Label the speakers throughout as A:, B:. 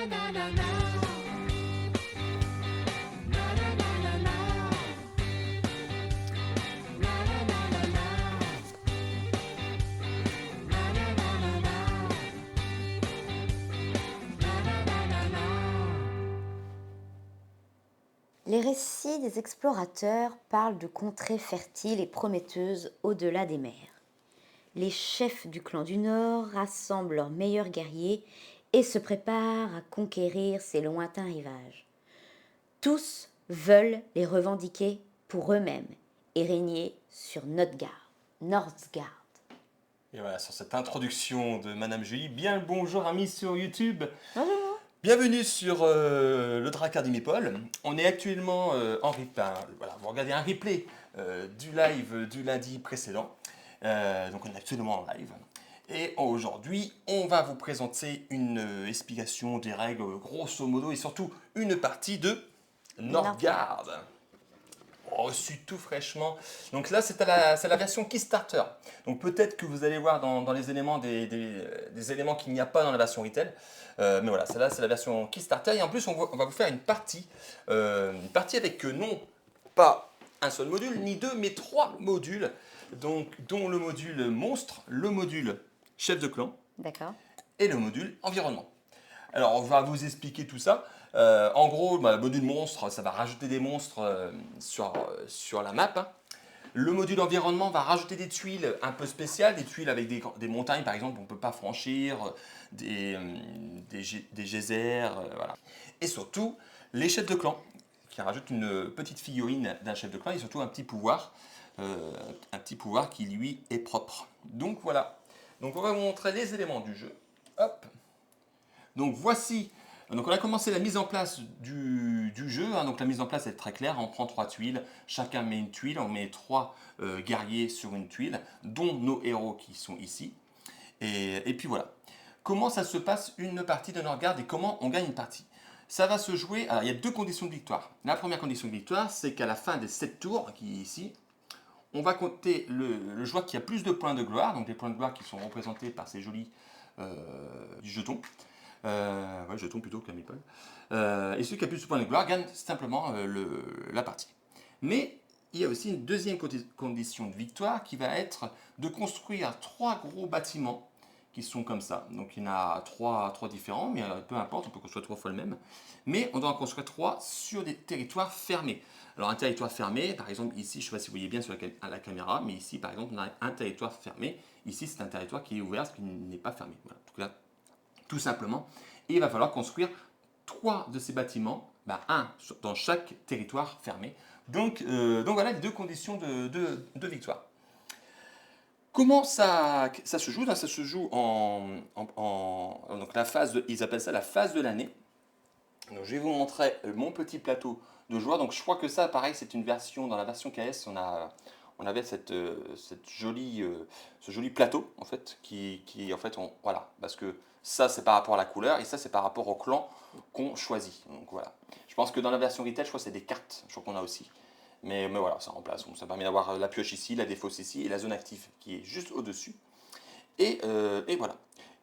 A: Les récits des explorateurs parlent de contrées fertiles et prometteuses au-delà des mers. Les chefs du clan du Nord rassemblent leurs meilleurs guerriers et se préparent à conquérir ces lointains rivages. Tous veulent les revendiquer pour eux-mêmes et régner sur Northgard.
B: Et voilà, sur cette introduction de Madame Julie, bien le bonjour amis sur YouTube.
A: Bonjour.
B: Bienvenue sur le Drakkar d'Imipol. On est actuellement en replay. Voilà, vous regardez un replay du live du lundi précédent. Donc on est actuellement en live. Et aujourd'hui, on va vous présenter une explication des règles grosso modo et surtout une partie de Northgard. Reçu tout fraîchement. Donc là, c'est la version Kickstarter. Donc peut-être que vous allez voir dans les éléments des éléments qu'il n'y a pas dans la version retail. Mais voilà, celle-là, c'est la version Kickstarter. Et en plus, on va vous faire une partie avec non pas un seul module, ni deux, mais trois modules. Donc, dont le module monstre, le module chef de clan
A: D'accord.
B: et le module environnement. Alors, on va vous expliquer tout ça. En gros, le module monstre, ça va rajouter des monstres sur la map. Hein. Le module environnement va rajouter des tuiles un peu spéciales, des tuiles avec des montagnes, par exemple, on ne peut pas franchir, des geysers, voilà. Et surtout, les chefs de clan, qui rajoutent une petite figurine d'un chef de clan et surtout un petit pouvoir qui lui est propre. Donc voilà. Donc on va vous montrer les éléments du jeu. Hop. Donc voici, donc on a commencé la mise en place du jeu, hein. Donc la mise en place est très claire, on prend trois tuiles, chacun met une tuile, on met trois guerriers sur une tuile, dont nos héros qui sont ici, et puis voilà. Comment ça se passe une partie de Northgard et comment on gagne une partie? Ça va se jouer, alors il y a deux conditions de victoire. La première condition de victoire, c'est qu'à la fin des 7 tours, qui est ici, on va compter le joueur qui a plus de points de gloire, donc les points de gloire qui sont représentés par ces jolis jetons. Jetons plutôt que la meeple. Et celui qui a plus de points de gloire gagne simplement la partie. Mais il y a aussi une deuxième condition de victoire qui va être de construire trois gros bâtiments qui sont comme ça. Donc il y en a trois différents, mais peu importe, on peut construire trois fois le même. Mais on doit en construire trois sur des territoires fermés. Alors un territoire fermé, par exemple ici, je ne sais pas si vous voyez bien sur la caméra, mais ici par exemple on a un territoire fermé. Ici c'est un territoire qui est ouvert, ce qui n'est pas fermé. Voilà. Donc là, tout simplement. Et il va falloir construire trois de ces bâtiments, un dans chaque territoire fermé. Donc voilà les deux conditions de victoire. Comment ça se joue? Ça se joue donc la phase ils appellent ça la phase de l'année. Donc je vais vous montrer mon petit plateau de joueurs. Donc je crois que ça, pareil, c'est une version, dans la version KS, on avait ce joli plateau, en fait, qui en fait, voilà, parce que ça, c'est par rapport à la couleur, et ça, c'est par rapport au clan qu'on choisit. Donc voilà. Je pense que dans la version retail, je crois que c'est des cartes, je crois qu'on a aussi. Mais voilà, ça remplace. Ça permet d'avoir la pioche ici, la défausse ici, et la zone active qui est juste au-dessus. Et voilà.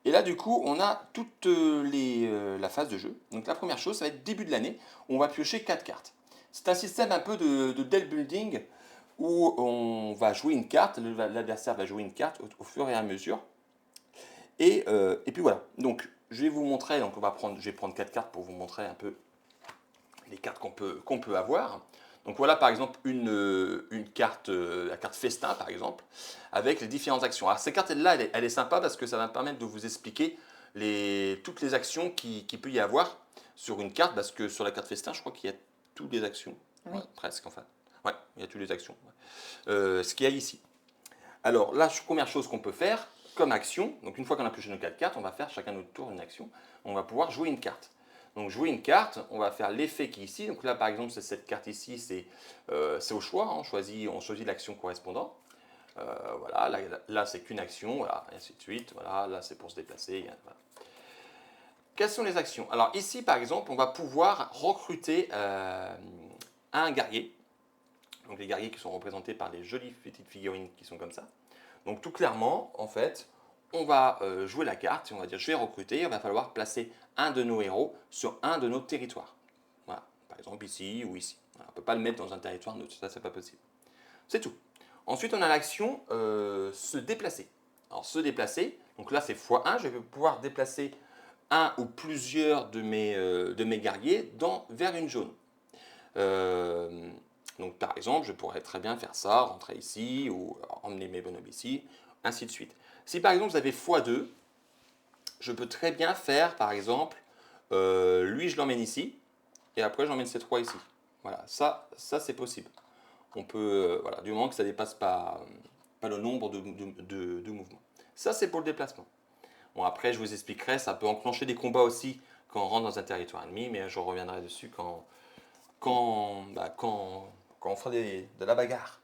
B: Et là, du coup, on a toute la phase de jeu. Donc la première chose, ça va être début de l'année. On va piocher 4 cartes. C'est un système un peu de deck building où on va jouer une carte, l'adversaire va jouer une carte au fur et à mesure. Et puis voilà. Donc je vais vous montrer, donc je vais prendre 4 cartes pour vous montrer un peu les cartes qu'on peut avoir. Donc voilà par exemple une carte, la carte festin par exemple, avec les différentes actions. Alors cette carte-là, elle est sympa parce que ça va me permettre de vous expliquer toutes les actions qu'il peut y avoir sur une carte, parce que sur la carte festin, je crois qu'il y a toutes les actions.
A: Oui.
B: Ouais, presque enfin. Ouais, il y a toutes les actions. Ouais. Ce qu'il y a ici. Alors la première chose qu'on peut faire comme action, donc une fois qu'on a pioché nos 4 cartes, on va faire chacun notre tour une action. On va pouvoir jouer une carte. Donc jouer une carte, on va faire l'effet qui est ici. Donc là par exemple c'est cette carte ici, c'est au choix, hein. On choisit l'action correspondante. Voilà, là c'est qu'une action, voilà, et ainsi de suite. Voilà, là c'est pour se déplacer. Voilà. Quelles sont les actions? Alors ici par exemple on va pouvoir recruter un guerrier. Donc les guerriers qui sont représentés par les jolies petites figurines qui sont comme ça. Donc tout clairement, en fait, on va jouer la carte et on va dire je vais recruter, il va falloir placer un de nos héros sur un de nos territoires. Voilà, par exemple ici ou ici. Voilà, on ne peut pas le mettre dans un territoire neutre, ça c'est pas possible. C'est tout. Ensuite on a l'action se déplacer. Alors se déplacer, donc là c'est x1, je vais pouvoir déplacer un ou plusieurs de mes guerriers vers une zone. Euh, donc par exemple, je pourrais très bien faire ça, rentrer ici, ou emmener mes bonhommes ici, ainsi de suite. Si par exemple vous avez x2, je peux très bien faire par exemple, lui je l'emmène ici, et après j'emmène ces trois ici. Voilà, ça c'est possible. On peut, voilà, du moment que ça ne dépasse pas le nombre de mouvements. Ça c'est pour le déplacement. Bon après je vous expliquerai, ça peut enclencher des combats aussi quand on rentre dans un territoire ennemi, mais je reviendrai dessus quand on fera de la bagarre.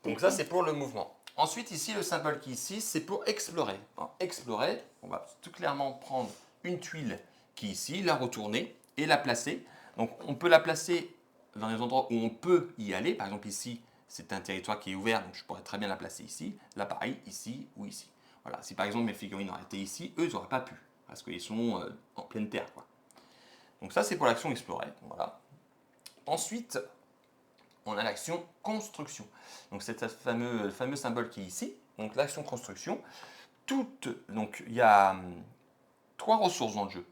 B: Donc ça, c'est pour le mouvement. Ensuite, ici, le symbole qui est ici, c'est pour explorer. Alors, explorer, on va tout clairement prendre une tuile qui est ici, la retourner et la placer. Donc on peut la placer dans les endroits où on peut y aller. Par exemple, ici, c'est un territoire qui est ouvert, donc je pourrais très bien la placer ici. Là, pareil, ici ou ici. Voilà. Si par exemple mes figurines auraient été ici, eux, ils n'auraient pas pu, parce qu'ils sont en pleine terre, quoi. Donc ça, c'est pour l'action explorer. Voilà. Ensuite, on a l'action construction. Donc c'est ce fameux symbole qui est ici. Donc l'action construction. Donc il y a trois ressources dans le jeu.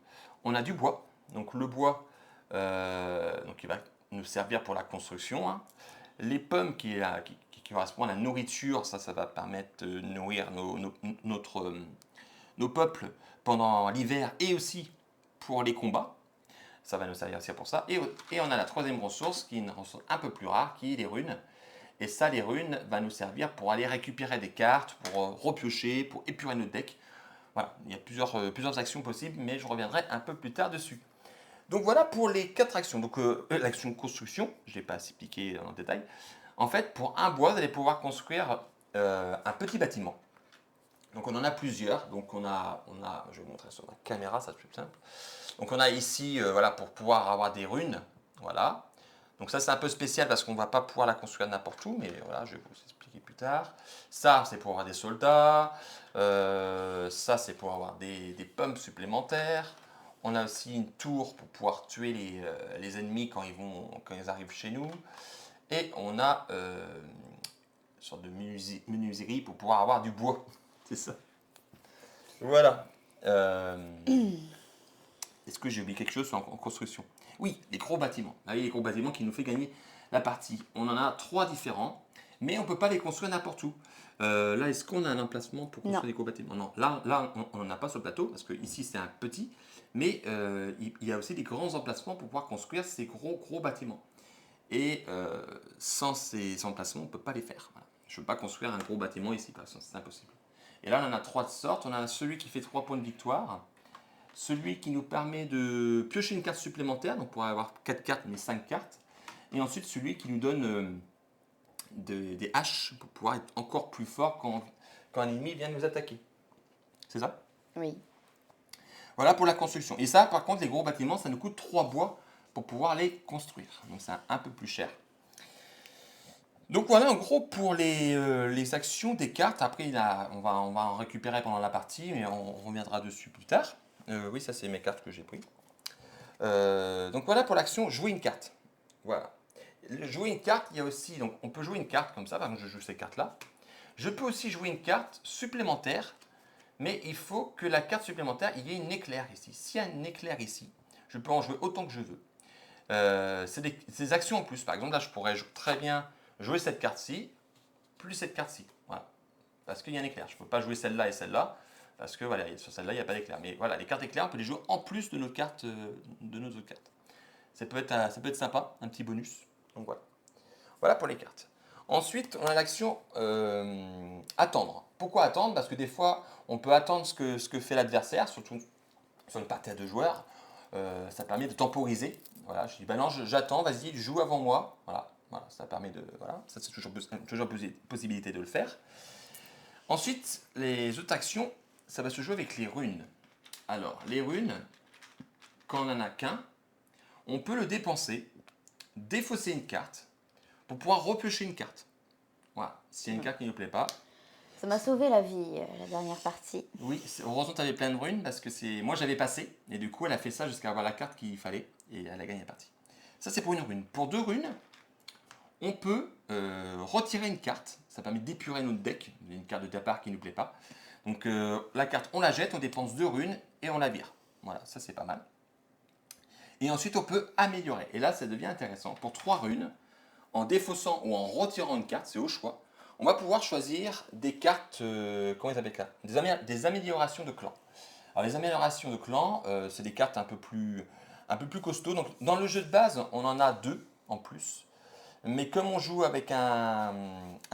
B: On a du bois. Donc le bois, donc il va nous servir pour la construction, hein. Les pommes qui correspondent à la nourriture, ça va permettre de nourrir nos peuples pendant l'hiver et aussi pour les combats. Ça va nous servir aussi pour ça. Et on a la troisième ressource, qui est une ressource un peu plus rare, qui est les runes. Et ça, les runes, va nous servir pour aller récupérer des cartes, pour repiocher, pour épurer notre deck. Voilà, il y a plusieurs actions possibles, mais je reviendrai un peu plus tard dessus. Donc voilà pour les quatre actions. Donc l'action construction, je ne l'ai pas expliqué en détail. En fait, pour un bois, vous allez pouvoir construire un petit bâtiment. Donc on en a plusieurs. Donc je vais vous montrer sur ma caméra, ça c'est plus simple. Donc on a ici, voilà, pour pouvoir avoir des runes, voilà. Donc ça c'est un peu spécial parce qu'on ne va pas pouvoir la construire n'importe où, mais voilà, je vais vous expliquer plus tard. Ça c'est pour avoir des soldats, ça c'est pour avoir des pommes supplémentaires. On a aussi une tour pour pouvoir tuer les ennemis quand ils arrivent chez nous. Et on a une sorte de menuiserie pour pouvoir avoir du bois. C'est ça. Voilà. Est-ce que j'ai oublié quelque chose en construction? Oui, les gros bâtiments. Ah oui, les gros bâtiments qui nous fait gagner la partie. On en a trois différents, mais on ne peut pas les construire n'importe où. Là, est-ce qu'on a un emplacement pour construire
A: Non.
B: des gros bâtiments? Non, là on n'en a pas sur le plateau, parce que ici c'est un petit, mais il y a aussi des grands emplacements pour pouvoir construire ces gros bâtiments. Et sans ces emplacements, on ne peut pas les faire. Voilà. Je ne peux pas construire un gros bâtiment ici, par exemple, c'est impossible. Et là, on en a trois de sortes. On a celui qui fait 3 points de victoire, celui qui nous permet de piocher une carte supplémentaire, donc pour avoir 4 cartes mais 5 cartes, et ensuite celui qui nous donne des haches pour pouvoir être encore plus fort quand un ennemi vient nous attaquer. C'est ça?
A: Oui.
B: Voilà pour la construction. Et ça, par contre, les gros bâtiments, ça nous coûte 3 bois pour pouvoir les construire. Donc c'est un peu plus cher. Donc voilà en gros pour les actions des cartes. Après, on va en récupérer pendant la partie, mais on reviendra dessus plus tard. Oui, ça c'est mes cartes que j'ai prises. Donc voilà pour l'action jouer une carte. Voilà. Jouer une carte, il y a aussi, donc on peut jouer une carte comme ça, par exemple je joue ces cartes-là. Je peux aussi jouer une carte supplémentaire, mais il faut que la carte supplémentaire, il y ait une éclair ici. S'il y a une éclair ici, je peux en jouer autant que je veux. C'est des actions en plus. Par exemple, là, je pourrais très bien jouer cette carte-ci, plus cette carte-ci. Voilà. Parce qu'il y a un éclair. Je ne peux pas jouer celle-là et celle-là, parce que voilà, sur celle-là, il n'y a pas d'éclair. Mais voilà, les cartes éclair, on peut les jouer en plus de nos cartes, de nos autres cartes. Ça peut être sympa, un petit bonus. Donc voilà. Voilà pour les cartes. Ensuite, on a l'action attendre. Pourquoi attendre? Parce que des fois, on peut attendre ce que fait l'adversaire, surtout sur une partie à deux joueurs. Ça permet de temporiser. Voilà, je dis, bah non, j'attends, vas-y, joue avant moi. Voilà, ça permet de. Voilà, ça c'est toujours possibilité de le faire. Ensuite, les autres actions, ça va se jouer avec les runes. Alors, les runes, quand on n'en a qu'un, on peut le dépenser, défausser une carte, pour pouvoir repiocher une carte. Voilà, s'il y a une carte qui ne nous plaît pas,
A: Ça m'a sauvé la vie, la dernière partie.
B: Oui, heureusement tu avais plein de runes parce que moi j'avais passé et du coup elle a fait ça jusqu'à avoir la carte qu'il fallait et elle a gagné la partie. Ça c'est pour une rune. Pour 2 runes, on peut retirer une carte. Ça permet d'épurer notre deck. Une carte de départ qui ne nous plaît pas. Donc la carte, on la jette, on dépense 2 runes et on la vire. Voilà, ça c'est pas mal. Et ensuite on peut améliorer. Et là ça devient intéressant. Pour 3 runes, en défaussant ou en retirant une carte, c'est au choix, on va pouvoir choisir des cartes, comment ils appellent ça, des améliorations de clan. Alors les améliorations de clan, c'est des cartes un peu plus costauds. Donc dans le jeu de base, on en a 2 en plus. Mais comme on joue avec un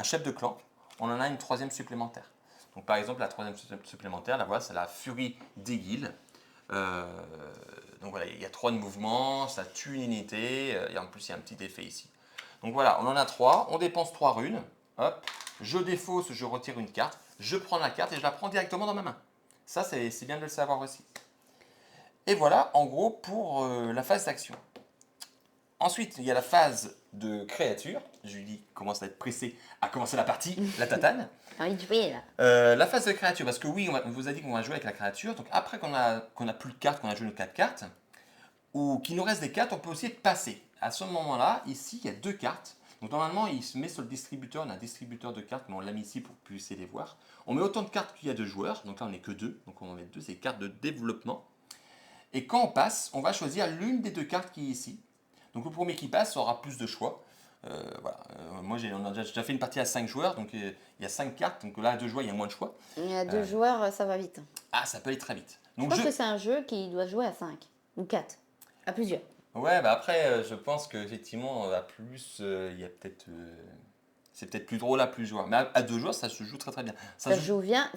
B: chef de clan, on en a une troisième supplémentaire. Donc par exemple, la troisième supplémentaire, la voilà, c'est la Furie d'Aiguille. Donc voilà, il y a 3 de mouvements, ça tue une unité, et en plus il y a un petit effet ici. Donc voilà, on en a 3, on dépense 3 runes, hop, je défausse, je retire une carte, je prends la carte et je la prends directement dans ma main. Ça, c'est bien de le savoir aussi. Et voilà, en gros, pour la phase d'action. Ensuite, il y a la phase de créature. Julie commence à être pressée à commencer la partie, la tatane.
A: Envie de jouer là.
B: La phase de créature, parce que oui, on vous a dit qu'on va jouer avec la créature. Donc après qu'on a plus de cartes, qu'on a joué nos 4 cartes, ou qu'il nous reste des cartes, on peut aussi passer. À ce moment-là, ici, il y a 2 cartes. Donc normalement, il se met sur le distributeur. On a un distributeur de cartes, mais on l'a mis ici pour que vous puissiez les voir. On met autant de cartes qu'il y a de joueurs. Donc là, on n'est que 2. Donc on va mettre 2, c'est cartes de développement. Et quand on passe, on va choisir l'une des 2 cartes qui est ici. Donc le premier qui passe aura plus de choix. Voilà. Moi, on a déjà fait une partie à 5 joueurs, donc il y a 5 cartes. Donc là, à 2 joueurs, il y a moins de choix.
A: Il y a 2 joueurs, ça va vite.
B: Ah, ça peut aller très vite.
A: Je
B: Donc
A: pense que c'est un jeu qui doit se jouer à 5 ou 4, à plusieurs.
B: Ouais, bah après, je pense qu'effectivement, à plus, il y a peut-être. C'est peut-être plus drôle à plus joueurs. Mais à 2 joueurs, ça se joue très très bien.
A: Ça se joue bien,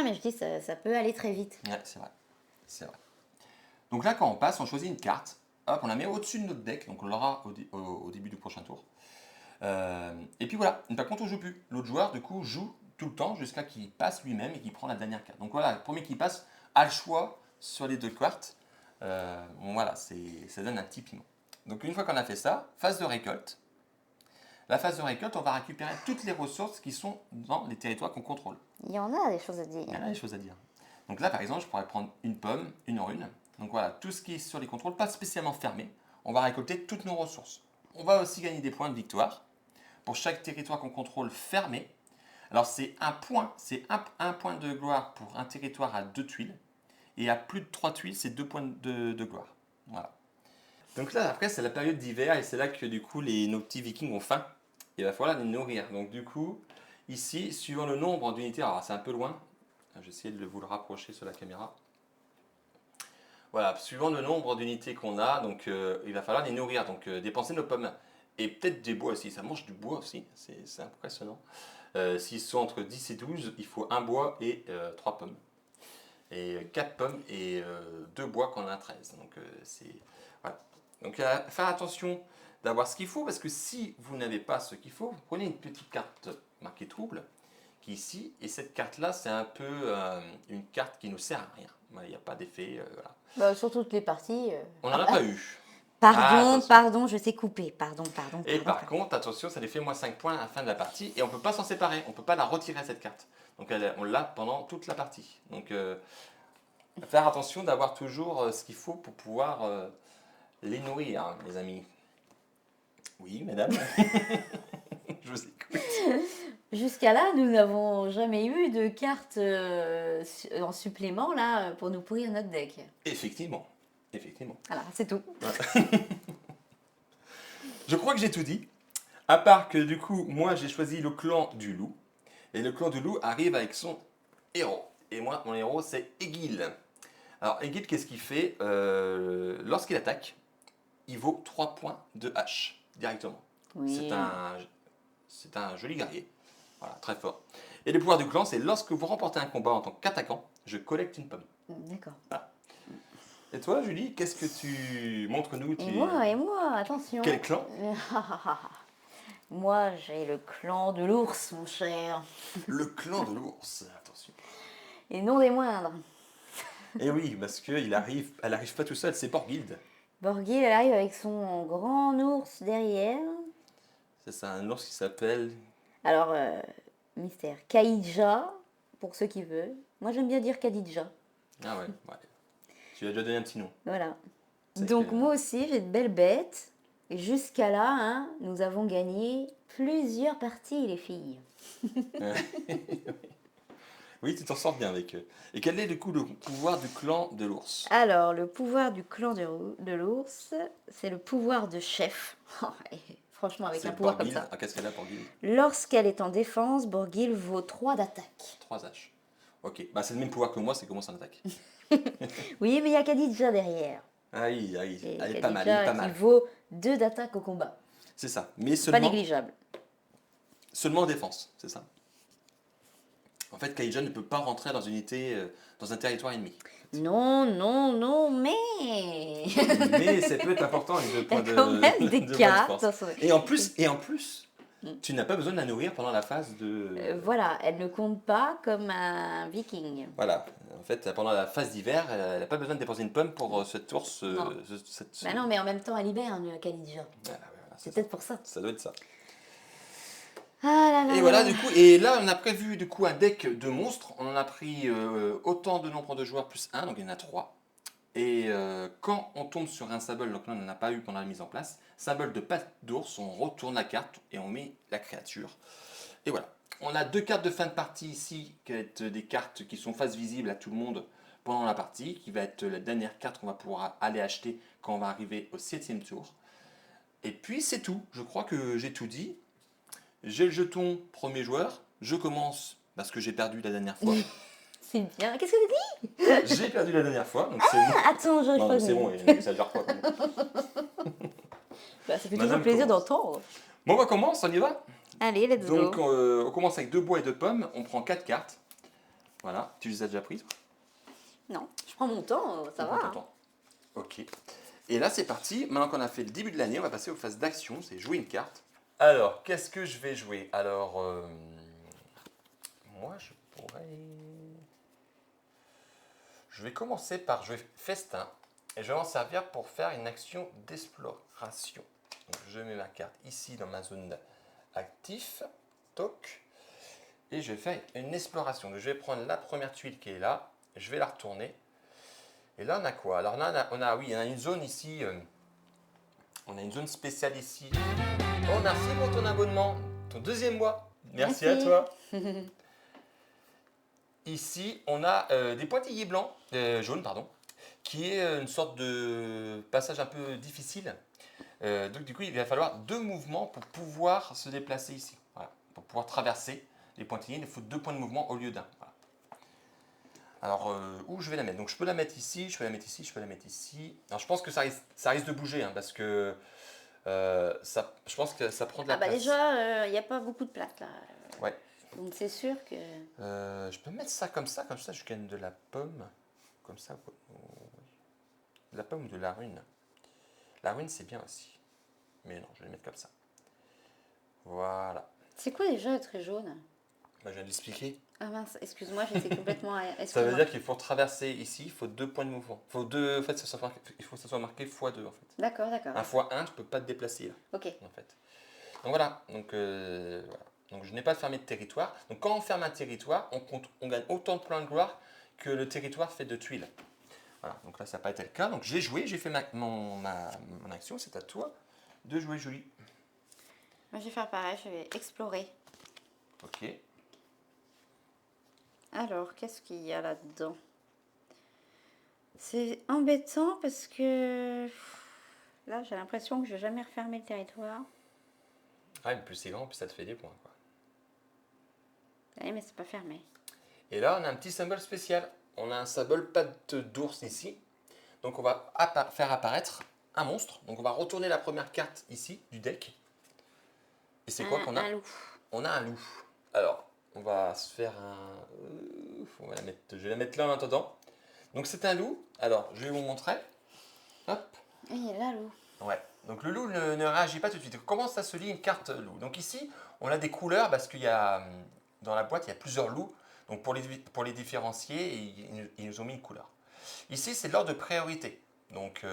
A: mais je dis ça peut aller très vite.
B: Ouais, c'est vrai. C'est vrai. Donc là, quand on passe, on choisit une carte. Hop, on la met au-dessus de notre deck. Donc on l'aura au début du prochain tour. Et puis voilà. Par contre, on joue plus. L'autre joueur, du coup, joue tout le temps jusqu'à qu'il passe lui-même et qu'il prend la dernière carte. Donc voilà, le premier qui passe a le choix sur les 2 cartes. Voilà, ça donne un petit piment. Donc une fois qu'on a fait ça, phase de récolte. La phase de récolte, on va récupérer toutes les ressources qui sont dans les territoires qu'on contrôle.
A: Il y en a des choses à dire.
B: Il y en a des choses à dire. Donc là, par exemple, je pourrais prendre une pomme, une rune. Donc voilà, tout ce qui est sur les contrôles, pas spécialement fermé. On va récolter toutes nos ressources. On va aussi gagner des points de victoire pour chaque territoire qu'on contrôle fermé. Alors c'est un point, un point de gloire pour un territoire à 2 tuiles. Et à plus de 3 tuiles, c'est 2 points de gloire. Voilà. Donc là, après, c'est la période d'hiver et c'est là que du coup, nos petits vikings ont faim. Il va falloir les nourrir. Donc du coup, ici, suivant le nombre d'unités, alors c'est un peu loin, je vais essayer de vous le rapprocher sur la caméra. Voilà, suivant le nombre d'unités qu'on a, donc il va falloir les nourrir, donc dépenser nos pommes. Et peut-être des bois aussi, ça mange du bois aussi, c'est impressionnant. S'ils sont entre 10 et 12, il faut un bois et 3 pommes. Et 4 pommes et 2 bois quand on a 13. Donc c'est... Voilà. Donc faire attention d'avoir ce qu'il faut, parce que si vous n'avez pas ce qu'il faut, vous prenez une petite carte marquée trouble, qui est ici, et cette carte-là, c'est un peu une carte qui ne sert à rien. Il n'y a pas d'effet. Voilà.
A: Bah, sur toutes les parties.
B: On n'en a pas eu.
A: Pardon, je t'ai coupé. Pardon.
B: Et par contre, attention, ça lui fait moins 5 points à la fin de la partie, et on ne peut pas s'en séparer, on ne peut pas la retirer cette carte. Donc on l'a pendant toute la partie. Donc faire attention d'avoir toujours ce qu'il faut pour pouvoir les nourrir, hein, les amis. Oui, mesdames. Je vous écoute.
A: Jusqu'à là, nous n'avons jamais eu de carte en supplément là pour nous pourrir notre deck.
B: Effectivement.
A: Voilà, c'est tout.
B: Je crois que j'ai tout dit. À part que du coup, moi j'ai choisi le clan du loup. Et le clan du loup arrive avec son héros. Et moi, mon héros, c'est Egil. Alors, Egil, qu'est-ce qu'il fait lorsqu'il attaque, il vaut 3 points de hache directement.
A: Oui.
B: C'est un joli guerrier. Voilà, très fort. Et le pouvoir du clan, c'est lorsque vous remportez un combat en tant qu'attaquant, je collecte une pomme.
A: D'accord.
B: Voilà. Et toi, Julie, qu'est-ce que tu... Montre-nous.
A: Et moi, attention.
B: Quel clan?
A: Moi, j'ai le clan de l'ours, mon cher.
B: Le clan de l'ours, attention.
A: Et non des moindres.
B: Et oui, parce elle arrive pas tout seul, c'est Borghild.
A: Borghild, elle arrive avec son grand ours derrière.
B: C'est un ours qui s'appelle...
A: Alors, mystère. Kaïdja. pour ceux qui veulent. Moi, j'aime bien dire Khadija.
B: Ah ouais. Tu lui as déjà donné un petit nom.
A: Voilà.
B: C'est
A: Donc
B: que-
A: moi aussi, j'ai de belles bêtes. Et jusqu'à là, hein, nous avons gagné plusieurs parties, les filles.
B: Oui, tu t'en sors bien avec eux. Et quel est du coup le pouvoir du clan de l'ours?
A: Alors, le pouvoir du clan de l'ours, c'est le pouvoir de chef. Et franchement, avec un
B: C'est
A: pouvoir comme
B: Borghil.
A: ça.
B: Ah, qu'est-ce qu'elle a, Borghil?
A: Lorsqu'elle est en défense, Borghil vaut 3 d'attaque.
B: 3 H. Ok, bah c'est le même pouvoir que moi, c'est comment ça attaque.
A: Oui, mais il y a Khadija derrière.
B: Aïe,
A: Et
B: elle est pas mal, elle est
A: Khadija
B: pas
A: qui
B: mal.
A: vaut 2 d'attaque au combat.
B: C'est ça, mais
A: Pas négligeable.
B: seulement en défense, c'est ça. En fait, Kaija ne peut pas rentrer dans une unité, dans un territoire ennemi.
A: Non, non, non, mais...
B: Mais ça peut être important avec deux
A: Il y a
B: points
A: quand même des
B: de bonne
A: cartes.
B: force.
A: dans son-
B: Et en plus, tu n'as pas besoin de la nourrir pendant la phase de...
A: Voilà, elle ne compte pas comme un viking.
B: Voilà, en fait, pendant la phase d'hiver, elle n'a pas besoin de dépenser une pomme pour cette ours.
A: Non. Bah non, mais en même temps, elle hiberne, Khadija.
B: Voilà, c'est
A: C'est
B: ça.
A: peut-être pour ça.
B: Ça doit être ça.
A: Ah là là
B: Et
A: là
B: voilà,
A: là.
B: du coup, et là, on a prévu du coup un deck de monstres. On en a pris autant de nombre de joueurs plus un, donc il y en a 3. Et quand on tombe sur un symbole, donc là on n'en a pas eu pendant la mise en place, symbole de patte d'ours, on retourne la carte et on met la créature. Et voilà. On a 2 cartes de fin de partie ici, qui vont être des cartes qui sont face visible à tout le monde pendant la partie, qui va être la dernière carte qu'on va pouvoir aller acheter quand on va arriver au 7e tour. Et puis c'est tout. Je crois que j'ai tout dit. J'ai le jeton premier joueur. Je commence parce que j'ai perdu la dernière fois.
A: C'est bien. Qu'est-ce que tu dis?
B: J'ai perdu la dernière fois, donc c'est bon.
A: Attends, j'arrive
B: Non,
A: pas à
B: mais c'est bon,
A: venir.
B: il exagère pas. Quand même.
A: Bah, ça fait
B: Madame
A: toujours plaisir
B: commence.
A: d'entendre.
B: Bon, on commence, on y va.
A: Allez, let's
B: Donc,
A: go.
B: on commence avec 2 bois et 2 pommes. On prend 4 cartes. Voilà, tu les as déjà prises.
A: Non, je prends mon temps, ça
B: Tu
A: va.
B: prends ton temps. Ok. Et là, c'est parti. Maintenant qu'on a fait le début de l'année, on va passer aux phases d'action. C'est jouer une carte. Alors, qu'est-ce que je vais jouer? Alors, moi, je pourrais. Je vais commencer par jouer Festin. Et je vais m'en servir pour faire une action d'exploration. Donc, je mets ma carte ici dans ma zone actif. Toc. Et je vais faire une exploration. Donc, je vais prendre la première tuile qui est là. Je vais la retourner. Et là, on a quoi? Alors là, oui, on a une zone ici. On a une zone spéciale ici. Oh, merci pour ton abonnement. Ton 2e mois. Merci à
A: Merci.
B: toi. Ici, on a des pointillés blancs, jaunes, pardon, qui est une sorte de passage un peu difficile. Donc du coup, il va falloir 2 mouvements pour pouvoir se déplacer ici. Voilà. Pour pouvoir traverser les pointillés, il faut 2 points de mouvement au lieu d'un. Voilà. Alors, où je vais la mettre? Donc je peux la mettre ici, je peux la mettre ici, je peux la mettre ici. Alors je pense que ça risque de bouger, hein, parce que je pense que ça prend de la
A: Ah bah
B: place.
A: déjà, il n'y a pas beaucoup de place là.
B: Ouais.
A: Donc c'est sûr que...
B: Je peux mettre ça, comme ça je gagne de la pomme. Comme ça, oui. De la pomme ou de la rune. La rune, c'est bien aussi. Mais non, je vais les mettre comme ça. Voilà.
A: C'est quoi déjà être jaune?
B: Bah, je viens de l'expliquer.
A: Ah mince, excuse-moi, j'étais complètement...
B: Ça veut
A: Excuse-moi.
B: dire qu'il faut traverser ici, il faut 2 points de mouvement. En fait, il faut que ça soit marqué x2 en fait.
A: D'accord, d'accord.
B: Un x1, tu peux pas te déplacer là,
A: Ok.
B: en fait. Donc voilà. Voilà. Donc je n'ai pas fermé de territoire. Donc quand on ferme un territoire, on gagne autant de points de gloire que le territoire fait de tuiles. Voilà, donc là ça n'a pas été le cas. Donc j'ai joué, j'ai fait mon action, c'est à toi de jouer, Julie.
A: Moi je vais faire pareil, je vais explorer.
B: Ok.
A: Alors, qu'est-ce qu'il y a là-dedans? C'est embêtant parce que... Là, j'ai l'impression que je vais jamais refermer le territoire.
B: Ah, mais plus c'est grand, plus ça te fait des points, quoi.
A: Oui, mais c'est pas fermé.
B: Et là, on a un petit symbole spécial. On a un symbole patte d'ours ici. Donc on va faire apparaître un monstre. Donc on va retourner la première carte ici du deck. Et c'est quoi qu'on a?
A: Un loup.
B: On a un loup. Alors, on va se faire je vais la mettre là en attendant. Donc c'est un loup. Alors, je vais vous montrer. Hop.
A: Oui, il est là, loup.
B: Ouais. Donc le loup ne réagit pas tout de suite. Comment ça se lit une carte loup? Donc ici, on a des couleurs parce qu'il y a dans la boîte, il y a plusieurs loups. Donc pour les différencier, ils nous ont mis une couleur. Ici, c'est l'ordre de priorité. Donc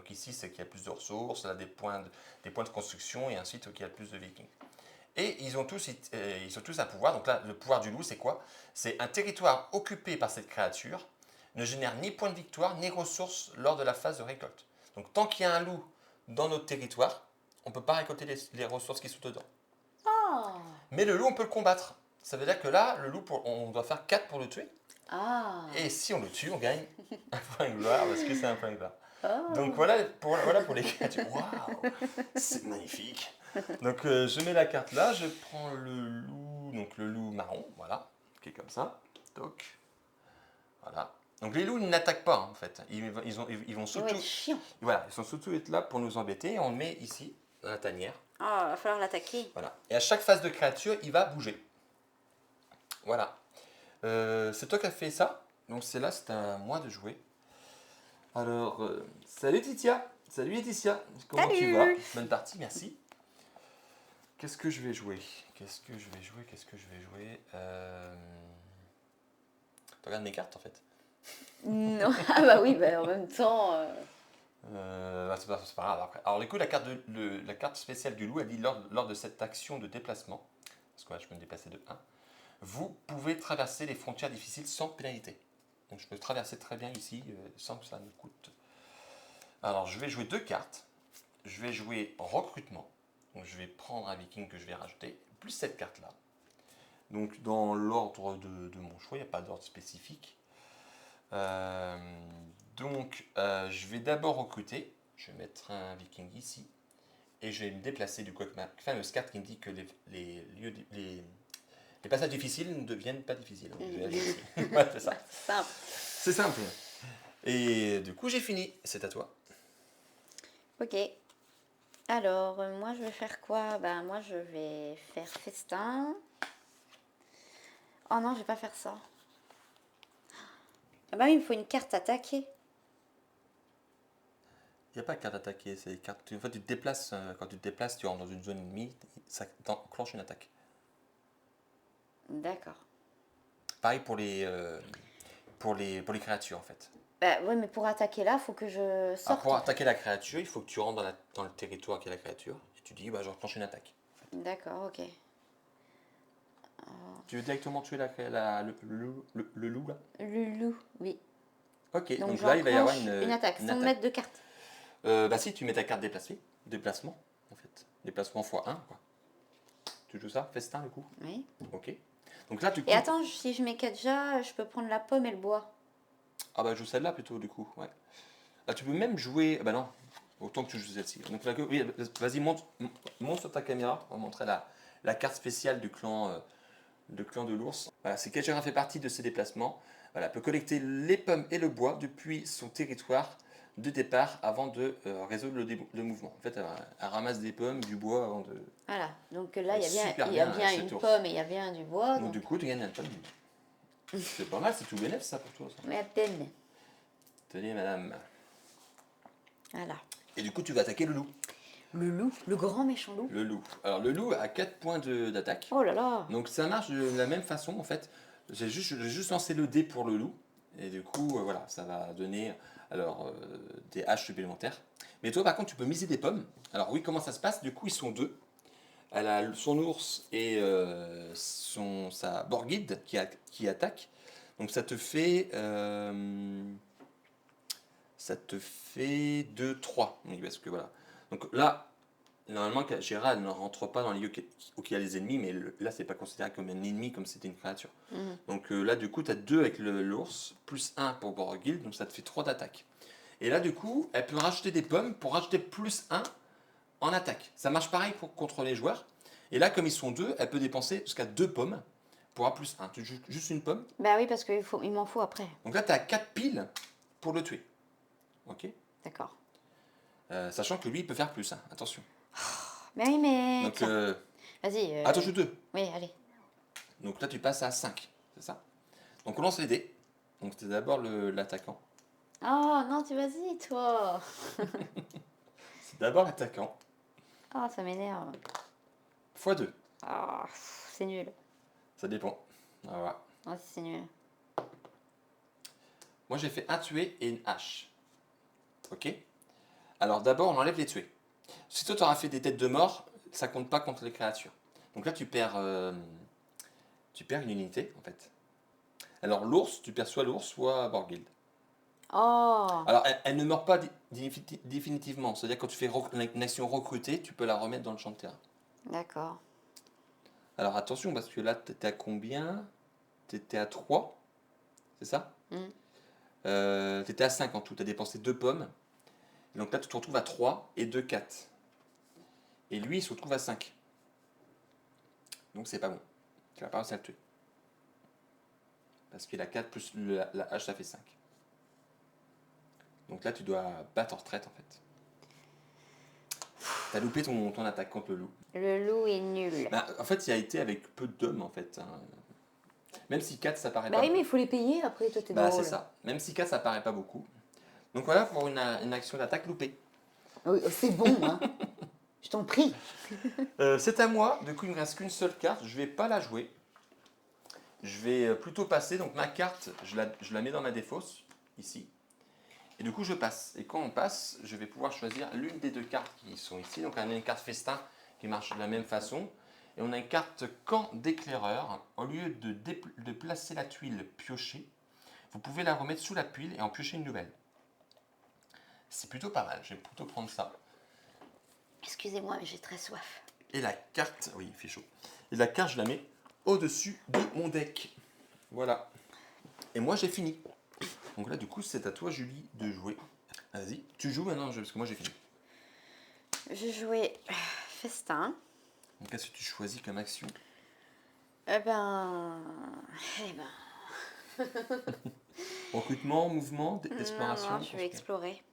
B: ici, c'est qu'il y a plus de ressources, là, des points de construction et ensuite qu'il y a plus de vikings. Et ils ont tous un pouvoir. Donc là, le pouvoir du loup, c'est quoi? C'est un territoire occupé par cette créature ne génère ni point de victoire ni ressources lors de la phase de récolte. Donc tant qu'il y a un loup dans notre territoire, on ne peut pas récolter les ressources qui sont dedans.
A: Ah.
B: Mais le loup, on peut le combattre. Ça veut dire que là, le loup, on doit faire 4 pour le tuer.
A: Ah.
B: Et si on le tue, on gagne un point de gloire parce que c'est un point de gloire.
A: Oh.
B: Donc voilà pour les créatures. Waouh, c'est magnifique. Donc je mets la carte là, je prends le loup, donc le loup marron, voilà, qui est comme ça. Donc voilà. Donc les loups ils n'attaquent pas en fait. Ils vont
A: Ils vont
B: surtout,
A: être chiants.
B: voilà, ils sont surtout être là pour nous embêter. On le met ici dans la tanière.
A: Ah, il va falloir l'attaquer.
B: Voilà. Et à chaque phase de créature, il va bouger. Voilà. C'est toi qui as fait ça. Donc c'est à moi de jouer. Alors, salut Titia. Salut Laetitia. Comment tu vas?
A: Salut.
B: Bonne partie, merci. Qu'est-ce que je vais jouer? Qu'est-ce que je vais jouer? Tu regardes mes cartes en fait.
A: Non. Ah bah oui, bah en même temps.
B: C'est pas grave après. Alors, du coup, la carte spéciale du loup, elle dit lors de cette action de déplacement, parce que là, je peux me déplacer de 1, vous pouvez traverser les frontières difficiles sans pénalité. Donc, je peux traverser très bien ici sans que ça me coûte. Alors, je vais jouer 2 cartes. Je vais jouer recrutement. Donc, je vais prendre un viking que je vais rajouter, plus cette carte-là. Donc, dans l'ordre de mon choix, il n'y a pas d'ordre spécifique. Je vais d'abord recruter. Je vais mettre un viking ici. Et je vais me déplacer du coup avec ma fameuse carte qui me dit que les passages difficiles ne deviennent pas difficiles. Donc, je vais aller ici. Ouais, c'est ça.
A: Simple.
B: C'est simple. Et du coup, j'ai fini. C'est à toi.
A: Ok. Alors, moi, je vais faire quoi? Bah, moi, je vais faire festin. Oh non, je vais pas faire ça. Ah bah oui, il me faut une carte attaquée.
B: Il n'y a pas de carte attaquée. C'est des cartes. En fait, tu te déplaces. Quand tu te déplaces, tu rentres dans une zone ennemie. Ça enclenche une attaque.
A: D'accord.
B: Pareil pour les créatures en fait.
A: Bah ouais, mais pour attaquer là, faut que je
B: Alors,
A: sorte.
B: pour attaquer la créature, il faut que tu rentres dans le territoire qui est la créature. Et tu dis, bah, j'enclenche une attaque.
A: D'accord, ok.
B: Tu veux directement tuer le loup là?
A: Le loup, oui.
B: Ok,
A: Donc
B: donc là il va y avoir
A: j'enclenche une attaque, sans
B: attaque.
A: mettre de carte.
B: Bah si, tu mets ta carte déplacement en fait. Déplacement x1 quoi. Tu joues ça? Festin du coup?
A: Oui.
B: Ok. Donc là tu
A: Et
B: coupes.
A: attends, si je mets Kadja, je peux prendre la pomme et le bois.
B: Ah bah je joue celle-là plutôt du coup, ouais. Là tu peux même jouer. Ah bah non, autant que tu joues celle-ci. Donc là, oui, vas-y, monte sur ta caméra, on va montrer la carte spéciale du clan de l'ours. Voilà, c'est quelqu'un fait partie de ses déplacements. Voilà, peut collecter les pommes et le bois depuis son territoire de départ avant de résoudre le mouvement. En fait, elle ramasse des pommes, du bois avant de.
A: Voilà, donc là,
B: Super
A: il y a
B: bien,
A: bien
B: cet
A: une
B: ours.
A: pomme et il y a bien du bois.
B: Donc
A: Donc,
B: du coup, tu gagnes un pomme. C'est pas mal, c'est tout bénéf ça pour toi. Ça.
A: mais à peine.
B: Tenez, madame.
A: Voilà.
B: Et du coup, tu vas attaquer le loup.
A: Le loup, le grand méchant loup.
B: Le loup. Alors, le loup a 4 points d'attaque.
A: Oh là là.
B: Donc, ça marche de la même façon, en fait. J'ai juste lancé le dé pour le loup. Et du coup, voilà, ça va donner des haches supplémentaires. Mais toi, par contre, tu peux miser des pommes. Alors, oui, comment ça se passe? Du coup, ils sont deux. Elle a son ours et sa borguide qui attaque. Donc, ça te fait 2, 3. Oui, parce que voilà. Donc là, normalement, Gérald ne rentre pas dans les lieux où il y a les ennemis, mais là, c'est pas considéré comme un ennemi, comme c'était une créature.
A: Mhm.
B: Donc là, du coup, tu as 2 avec l'ours, plus 1 pour Borghild, donc ça te fait 3 d'attaque. Et là, du coup, elle peut rajouter des pommes pour rajouter plus 1 en attaque. Ça marche pareil contre les joueurs. Et là, comme ils sont 2, elle peut dépenser jusqu'à 2 pommes pour avoir plus 1. Tu joues juste une pomme.
A: Bah oui, parce il m'en faut après.
B: Donc là, tu as 4 piles pour le tuer. Ok.
A: D'accord.
B: Sachant que lui, il peut faire plus 1. Attention.
A: Mais oui, mais.
B: Donc,
A: Tiens, vas-y.
B: attends, je 2.
A: Oui, allez.
B: Donc là, tu passes à 5. C'est ça. Donc on lance les dés. Donc c'est d'abord l'attaquant.
A: Oh non, tu vas-y, toi.
B: C'est d'abord l'attaquant.
A: Oh, ça m'énerve.
B: x2.
A: Oh, c'est nul.
B: Ça dépend. Voilà.
A: Oh, c'est nul.
B: Moi, j'ai fait un tué et une hache. Ok. Alors d'abord, on enlève les tués. Si toi, tu auras fait des têtes de mort, ça compte pas contre les créatures. Donc là, tu perds une unité, en fait. Alors, l'ours, tu perds soit l'ours, soit Borghild.
A: Oh,
B: Alors, elle ne meurt pas définitivement. C'est-à-dire, quand tu fais une action recrutée, tu peux la remettre dans le champ de terrain.
A: d'accord.
B: Alors, attention, parce que là, tu étais à combien? Tu étais à 3, c'est ça?
A: Mm.
B: Tu étais à 5 en tout. Tu as dépensé 2 pommes. Et donc là, tu te retrouves à 3 et 2, 4. Et lui, il se retrouve à 5. Donc, c'est pas bon. Tu vas pas réussir à le tuer. Parce qu'il a 4 plus la hache, ça fait 5. Donc là, tu dois battre en retraite, en fait. T'as loupé ton attaque contre le loup.
A: Le loup est nul.
B: Bah, en fait, il a été avec peu d'hommes, en fait, hein. Même si 4, ça paraît
A: Bah
B: pas
A: oui, mais
B: beaucoup.
A: il faut les payer après, toi t'es
B: Bah, c'est
A: drôle.
B: ça. Même si 4, ça paraît pas beaucoup. Donc voilà pour une action d'attaque loupée.
A: Oui, c'est bon, hein. Je t'en prie.
B: C'est à moi. Du coup, il me reste qu'une seule carte. Je vais pas la jouer. Je vais plutôt passer. Donc ma carte, je la mets dans ma défausse, ici. Et du coup, je passe. Et quand on passe, je vais pouvoir choisir l'une des deux cartes qui sont ici. Donc, on a une carte festin qui marche de la même façon. Et on a une carte camp d'éclaireur. Au lieu de placer la tuile piochée, vous pouvez la remettre sous la tuile et en piocher une nouvelle. C'est plutôt pas mal. Je vais plutôt prendre ça.
A: Excusez-moi, mais j'ai très soif.
B: Et la carte, oui, il fait chaud. Et la carte, je la mets au-dessus de mon deck. Voilà. Et moi, j'ai fini. Donc là, du coup, c'est à toi, Julie, de jouer. Vas-y, tu joues maintenant, parce que moi, j'ai fini.
A: Je jouais festin.
B: Donc, qu'est-ce que tu choisis comme action?
A: Eh ben... Eh ben...
B: Recrutement, mouvement, exploration.
A: Non, je vais explorer.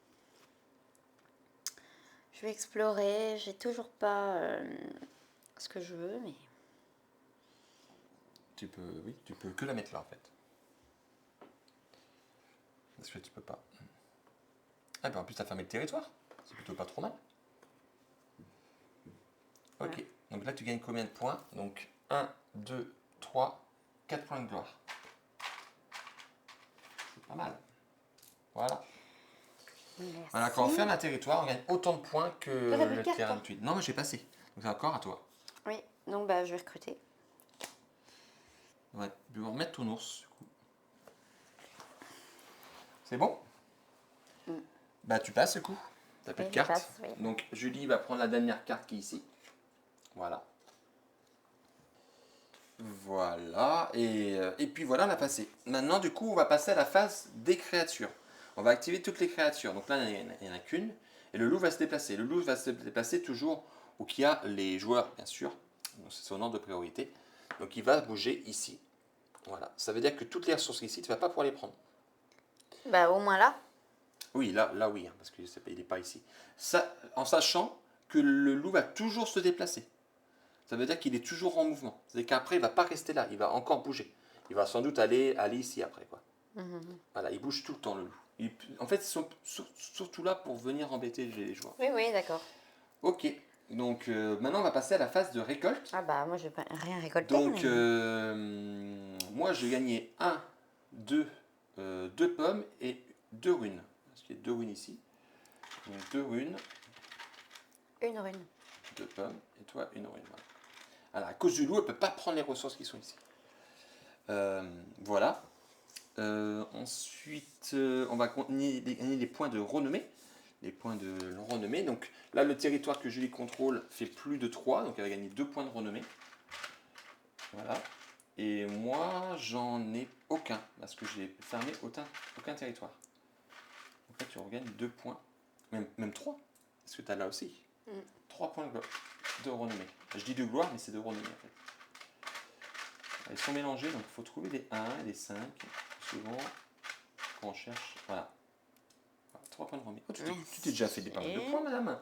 A: Je vais explorer. J'ai toujours pas ce que je veux, mais...
B: Tu peux, oui, tu peux que la mettre là en fait. Parce que tu peux pas. Ah ben en plus t'as fermé le territoire. C'est plutôt pas trop mal. Ok.
A: Voilà.
B: Donc là tu gagnes combien de points? Donc 1, 2, 3, 4 points de gloire. C'est pas mal. Voilà.
A: Merci.
B: Voilà, quand on ferme un territoire, on gagne autant de points que
A: Toi, t'as plus de
B: le
A: cartes,
B: terrain
A: toi
B: de tuile. Non, moi j'ai passé. Donc c'est encore à toi.
A: Oui, donc bah, je vais recruter.
B: Ouais, je vais remettre ton ours du coup. C'est bon? Bah tu passes du coup. T'as plus
A: Oui,
B: de
A: je
B: cartes.
A: passe, oui.
B: Donc Julie va prendre la dernière carte qui est ici. Voilà. Voilà. Et puis voilà, on a passé. Maintenant du coup, on va passer à la phase des créatures. On va activer toutes les créatures. Donc là, il n'y en a qu'une. Et le loup va se déplacer. Le loup va se déplacer toujours où il y a les joueurs, bien sûr. Donc c'est son ordre de priorité. Donc il va bouger ici. Voilà. Ça veut dire que toutes les ressources ici, tu ne vas pas pouvoir les prendre.
A: Bah, au moins là.
B: Oui, là oui, hein, parce qu'il n'est pas ici. Ça, en sachant que le loup va toujours se déplacer. Ça veut dire qu'il est toujours en mouvement. C'est-à-dire qu'après, il ne va pas rester là, il va encore bouger. Il va sans doute aller ici après, quoi. Voilà, il bouge tout le temps, le loup. En fait, ils sont surtout là pour venir embêter les joueurs.
A: Oui, oui, d'accord.
B: Ok, donc maintenant, on va passer à la phase de récolte.
A: Ah bah, moi, je vais pas rien récolter.
B: Donc,
A: mais-
B: moi, j'ai gagné 1, 2, 2 pommes et 2 runes. Parce qu'il y a 2 runes ici. Donc, 2 runes,
A: Une rune.
B: 2 pommes, et toi, une rune. Voilà. Alors, à cause du loup, elle ne peut pas prendre les ressources qui sont ici. Voilà. Ensuite, on va gagner les points de renommée. Les points de renommée. Donc là, le territoire que Julie contrôle fait plus de 3, donc elle va gagner 2 points de renommée. Voilà. Et moi, j'en ai aucun, parce que j'ai fermé aucun territoire. Donc là, tu regagnes 2 points, même 3, parce que tu as là aussi. 3 points de renommée. Je dis de gloire, mais c'est de renommée en fait. Ils sont mélangés, donc il faut trouver des 1 et des 5. Souvent, quand on cherche. Voilà. 3 points de renommée. Oh, tu t'es déjà fait des pas mal de points, madame.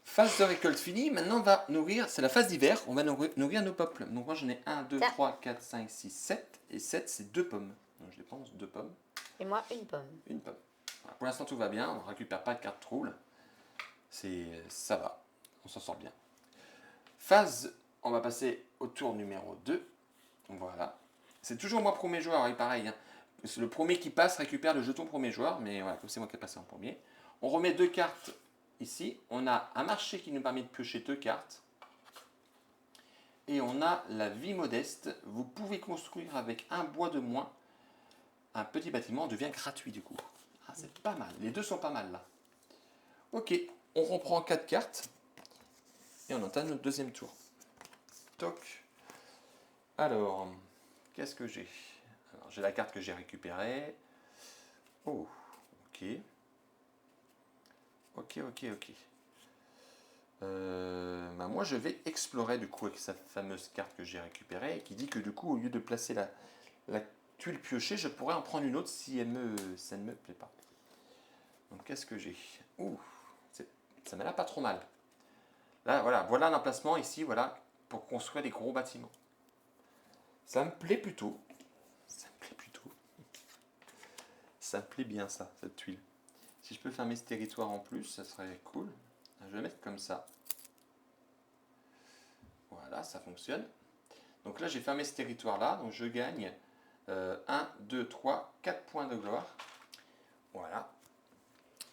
B: Phase de récolte finie. Maintenant, on va nourrir. C'est la phase d'hiver. On va nourrir nos peuples. Donc, moi, j'en ai 1, 2,
A: Tiens.
B: 3, 4, 5, 6, 7. Et 7, c'est 2 pommes. Donc, je dépense 2 pommes.
A: Et moi, une pomme.
B: Une pomme. Voilà. Pour l'instant, tout va bien. On ne récupère pas de carte trouble. Ça va. On s'en sort bien. Phase. On va passer au tour numéro 2. Voilà. C'est toujours moi premier joueur, et pareil. Hein. C'est le premier qui passe récupère le jeton premier joueur, mais voilà, comme c'est moi qui ai passé en premier. On remet 2 cartes ici. On a un marché qui nous permet de piocher 2 cartes. Et on a la vie modeste. Vous pouvez construire avec un bois de moins. Un petit bâtiment devient gratuit du coup. Ah, c'est pas mal. Les deux sont pas mal là. Ok, on reprend 4 cartes. Et on entame notre deuxième tour. Toc. Alors, qu'est-ce que j'ai? Alors, j'ai la carte que j'ai récupérée. Oh, ok. Ok. Bah moi, je vais explorer du coup avec sa fameuse carte que j'ai récupérée, qui dit que du coup, au lieu de placer la tuile piochée, je pourrais en prendre une autre si ça ne me plaît pas. Donc, qu'est-ce que j'ai? Ouh, ça m'a l'air pas trop mal. Là, voilà un emplacement ici, voilà, pour construire des gros bâtiments. Ça me plaît plutôt. Ça me plaît plutôt. Ça me plaît bien ça, cette tuile. Si je peux fermer ce territoire en plus, ça serait cool. Je vais mettre comme ça. Voilà, ça fonctionne. Donc là, j'ai fermé ce territoire-là, donc je gagne 1, 2, 3, 4 points de gloire. Voilà.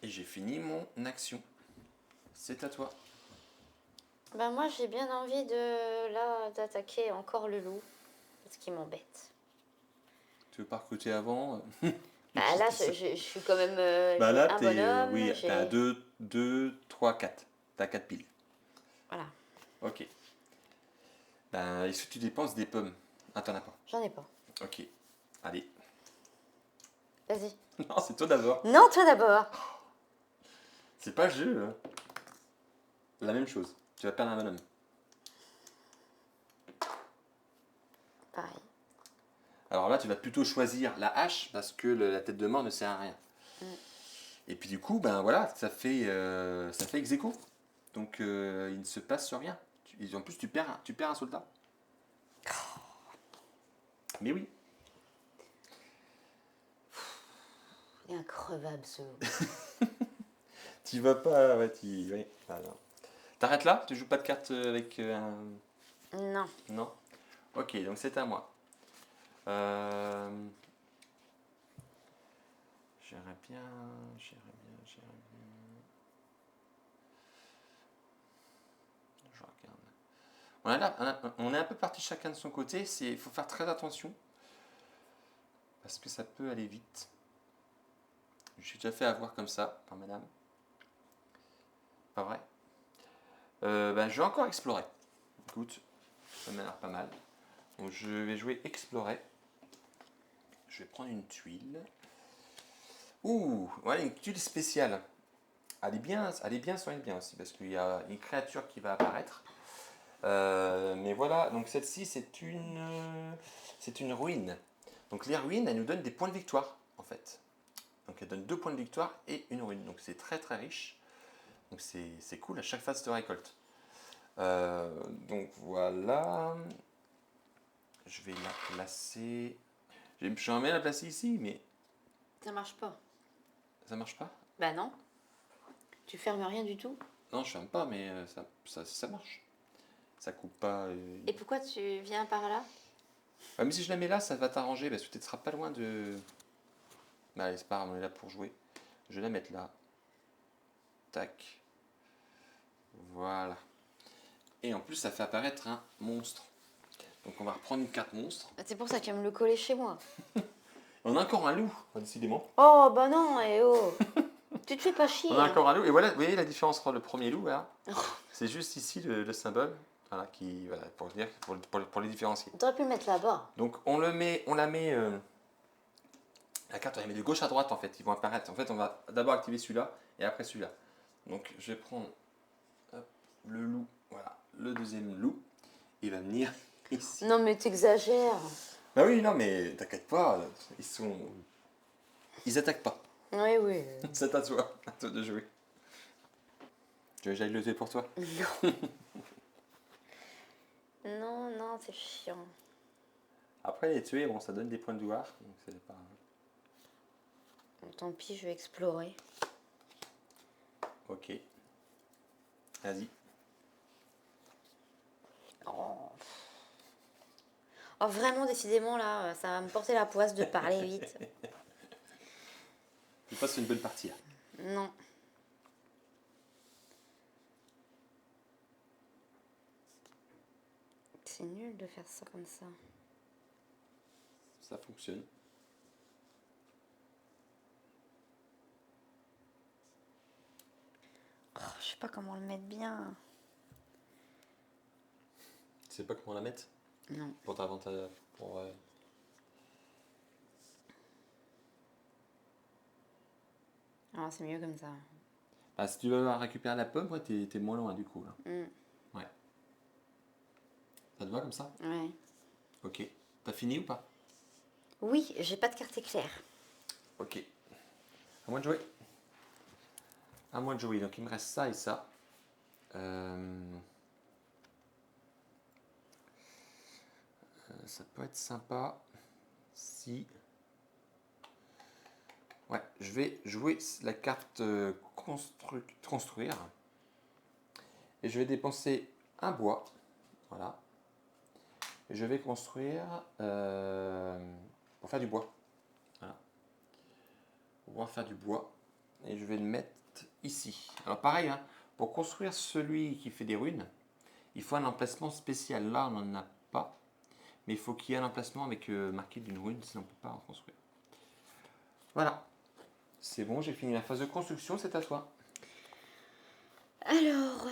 B: Et j'ai fini mon action. C'est à toi.
A: Ben moi j'ai bien envie d'attaquer encore le loup, parce qu'il m'embête.
B: Tu veux pas recruter avant?
A: Bah là je suis quand même
B: Bah
A: j'ai
B: là,
A: un
B: t'es,
A: bonhomme,
B: oui, t'as
A: j'ai
B: 2, 3, 4. T'as 4 piles.
A: voilà,
B: Ok. Ben, est-ce que tu dépenses des pommes? Ah, t'en as pas.
A: j'en ai pas.
B: Ok. Allez.
A: Vas-y.
B: Non, c'est toi d'abord.
A: Non, toi d'abord.
B: C'est pas le jeu, hein. La même chose. Tu vas perdre un bonhomme.
A: Pareil.
B: Alors là, tu vas plutôt choisir la hache parce que la tête de mort ne sert à rien.
A: Mm.
B: Et puis du coup, ben voilà, ça fait ex aequo. Donc il ne se passe rien. En plus, tu perds un soldat. Mais oui.
A: Il est increvable ce loup.
B: Tu vas pas. Ouais, ouais. Ah, non. T'arrêtes là? Tu joues pas de carte avec un.
A: Non.
B: Non? Ok, donc c'est à moi. Euh, J'irais bien. Je regarde. On est un peu parti chacun de son côté. Il faut faire très attention parce que ça peut aller vite. Je suis déjà fait avoir comme ça par madame. Pas vrai? Ben, je vais encore explorer. Écoute, ça m'a l'air pas mal. Donc je vais jouer explorer. Je vais prendre une tuile. Ouh, voilà une tuile spéciale. Elle est bien soignée bien aussi parce qu'il y a une créature qui va apparaître. Mais voilà, donc celle-ci c'est une ruine. Donc les ruines, elles nous donnent des points de victoire en fait. Donc elles donnent 2 points de victoire et une ruine. Donc c'est très très riche. Donc c'est cool à chaque phase de récolte. Donc voilà. Je vais la placer. J'aimerais bien la placer ici, mais
A: Ça marche pas.
B: ça marche pas.
A: Bah non. Tu fermes rien du tout.
B: Non, je ferme pas, mais ça marche. Ça coupe pas.
A: Et pourquoi tu viens par là?
B: Ah, mais si je la mets là, ça va t'arranger parce que tu ne seras pas loin de. Bah, allez, c'est pas grave, on est là pour jouer. Je vais la mettre là. Tac. Voilà. Et en plus, ça fait apparaître un monstre. Donc on va reprendre une carte monstre.
A: C'est pour ça que tu vas me le coller chez moi.
B: On a encore un loup, décidément.
A: Oh bah non, oh. Tu te fais pas chier.
B: On a
A: Hein.
B: encore un loup. Et voilà, vous voyez la différence entre le premier loup, là. C'est juste ici le symbole. Voilà, pour les différencier.
A: T'aurais pu le mettre là-bas.
B: Donc la carte, on la met de gauche à droite en fait. Ils vont apparaître. En fait, on va d'abord activer celui-là et après celui-là. Donc je vais prendre hop, le loup. Voilà, le deuxième loup. Il va venir ici.
A: Non mais t'exagères.
B: Bah oui, non, mais t'inquiète pas. Ils attaquent pas.
A: Oui, oui.
B: C'est à toi de jouer. Tu veux que j'aille le tuer pour toi?
A: Non. Non, c'est chiant.
B: Après, les tuer, bon, ça donne des points de gloire. Donc c'est pas.
A: Tant pis, je vais explorer.
B: Ok. Vas-y.
A: Oh. Oh, vraiment, décidément, là, ça va me porter la poisse de parler vite.
B: Je passe une bonne partie là.
A: Non. c'est nul de faire ça comme ça.
B: Ça fonctionne.
A: Oh, je sais pas comment le mettre bien.
B: Tu sais pas comment la mettre?
A: Non.
B: Pour t'avantage.
A: Ah, c'est mieux comme ça.
B: Ah, si tu veux récupérer la pomme, ouais, t'es moins loin du coup là. Ouais. Ça te va comme ça?
A: Ouais.
B: Ok. T'as fini ou pas?
A: Oui, j'ai pas de carte éclair.
B: Ok. À moi de jouer. À moi de jouer. Donc il me reste ça et ça. Ça peut être sympa si. Ouais, je vais jouer la carte construire. Et je vais dépenser un bois. Voilà. Et je vais construire pour faire du bois. Voilà. Pour pouvoir faire du bois. Et je vais le mettre ici. Alors pareil, hein, pour construire celui qui fait des runes, il faut un emplacement spécial. Là, on n'en a pas. Mais il faut qu'il y ait un emplacement avec marqué d'une rune, sinon on ne peut pas en construire. Voilà. C'est bon, j'ai fini la phase de construction, c'est à toi.
A: Alors,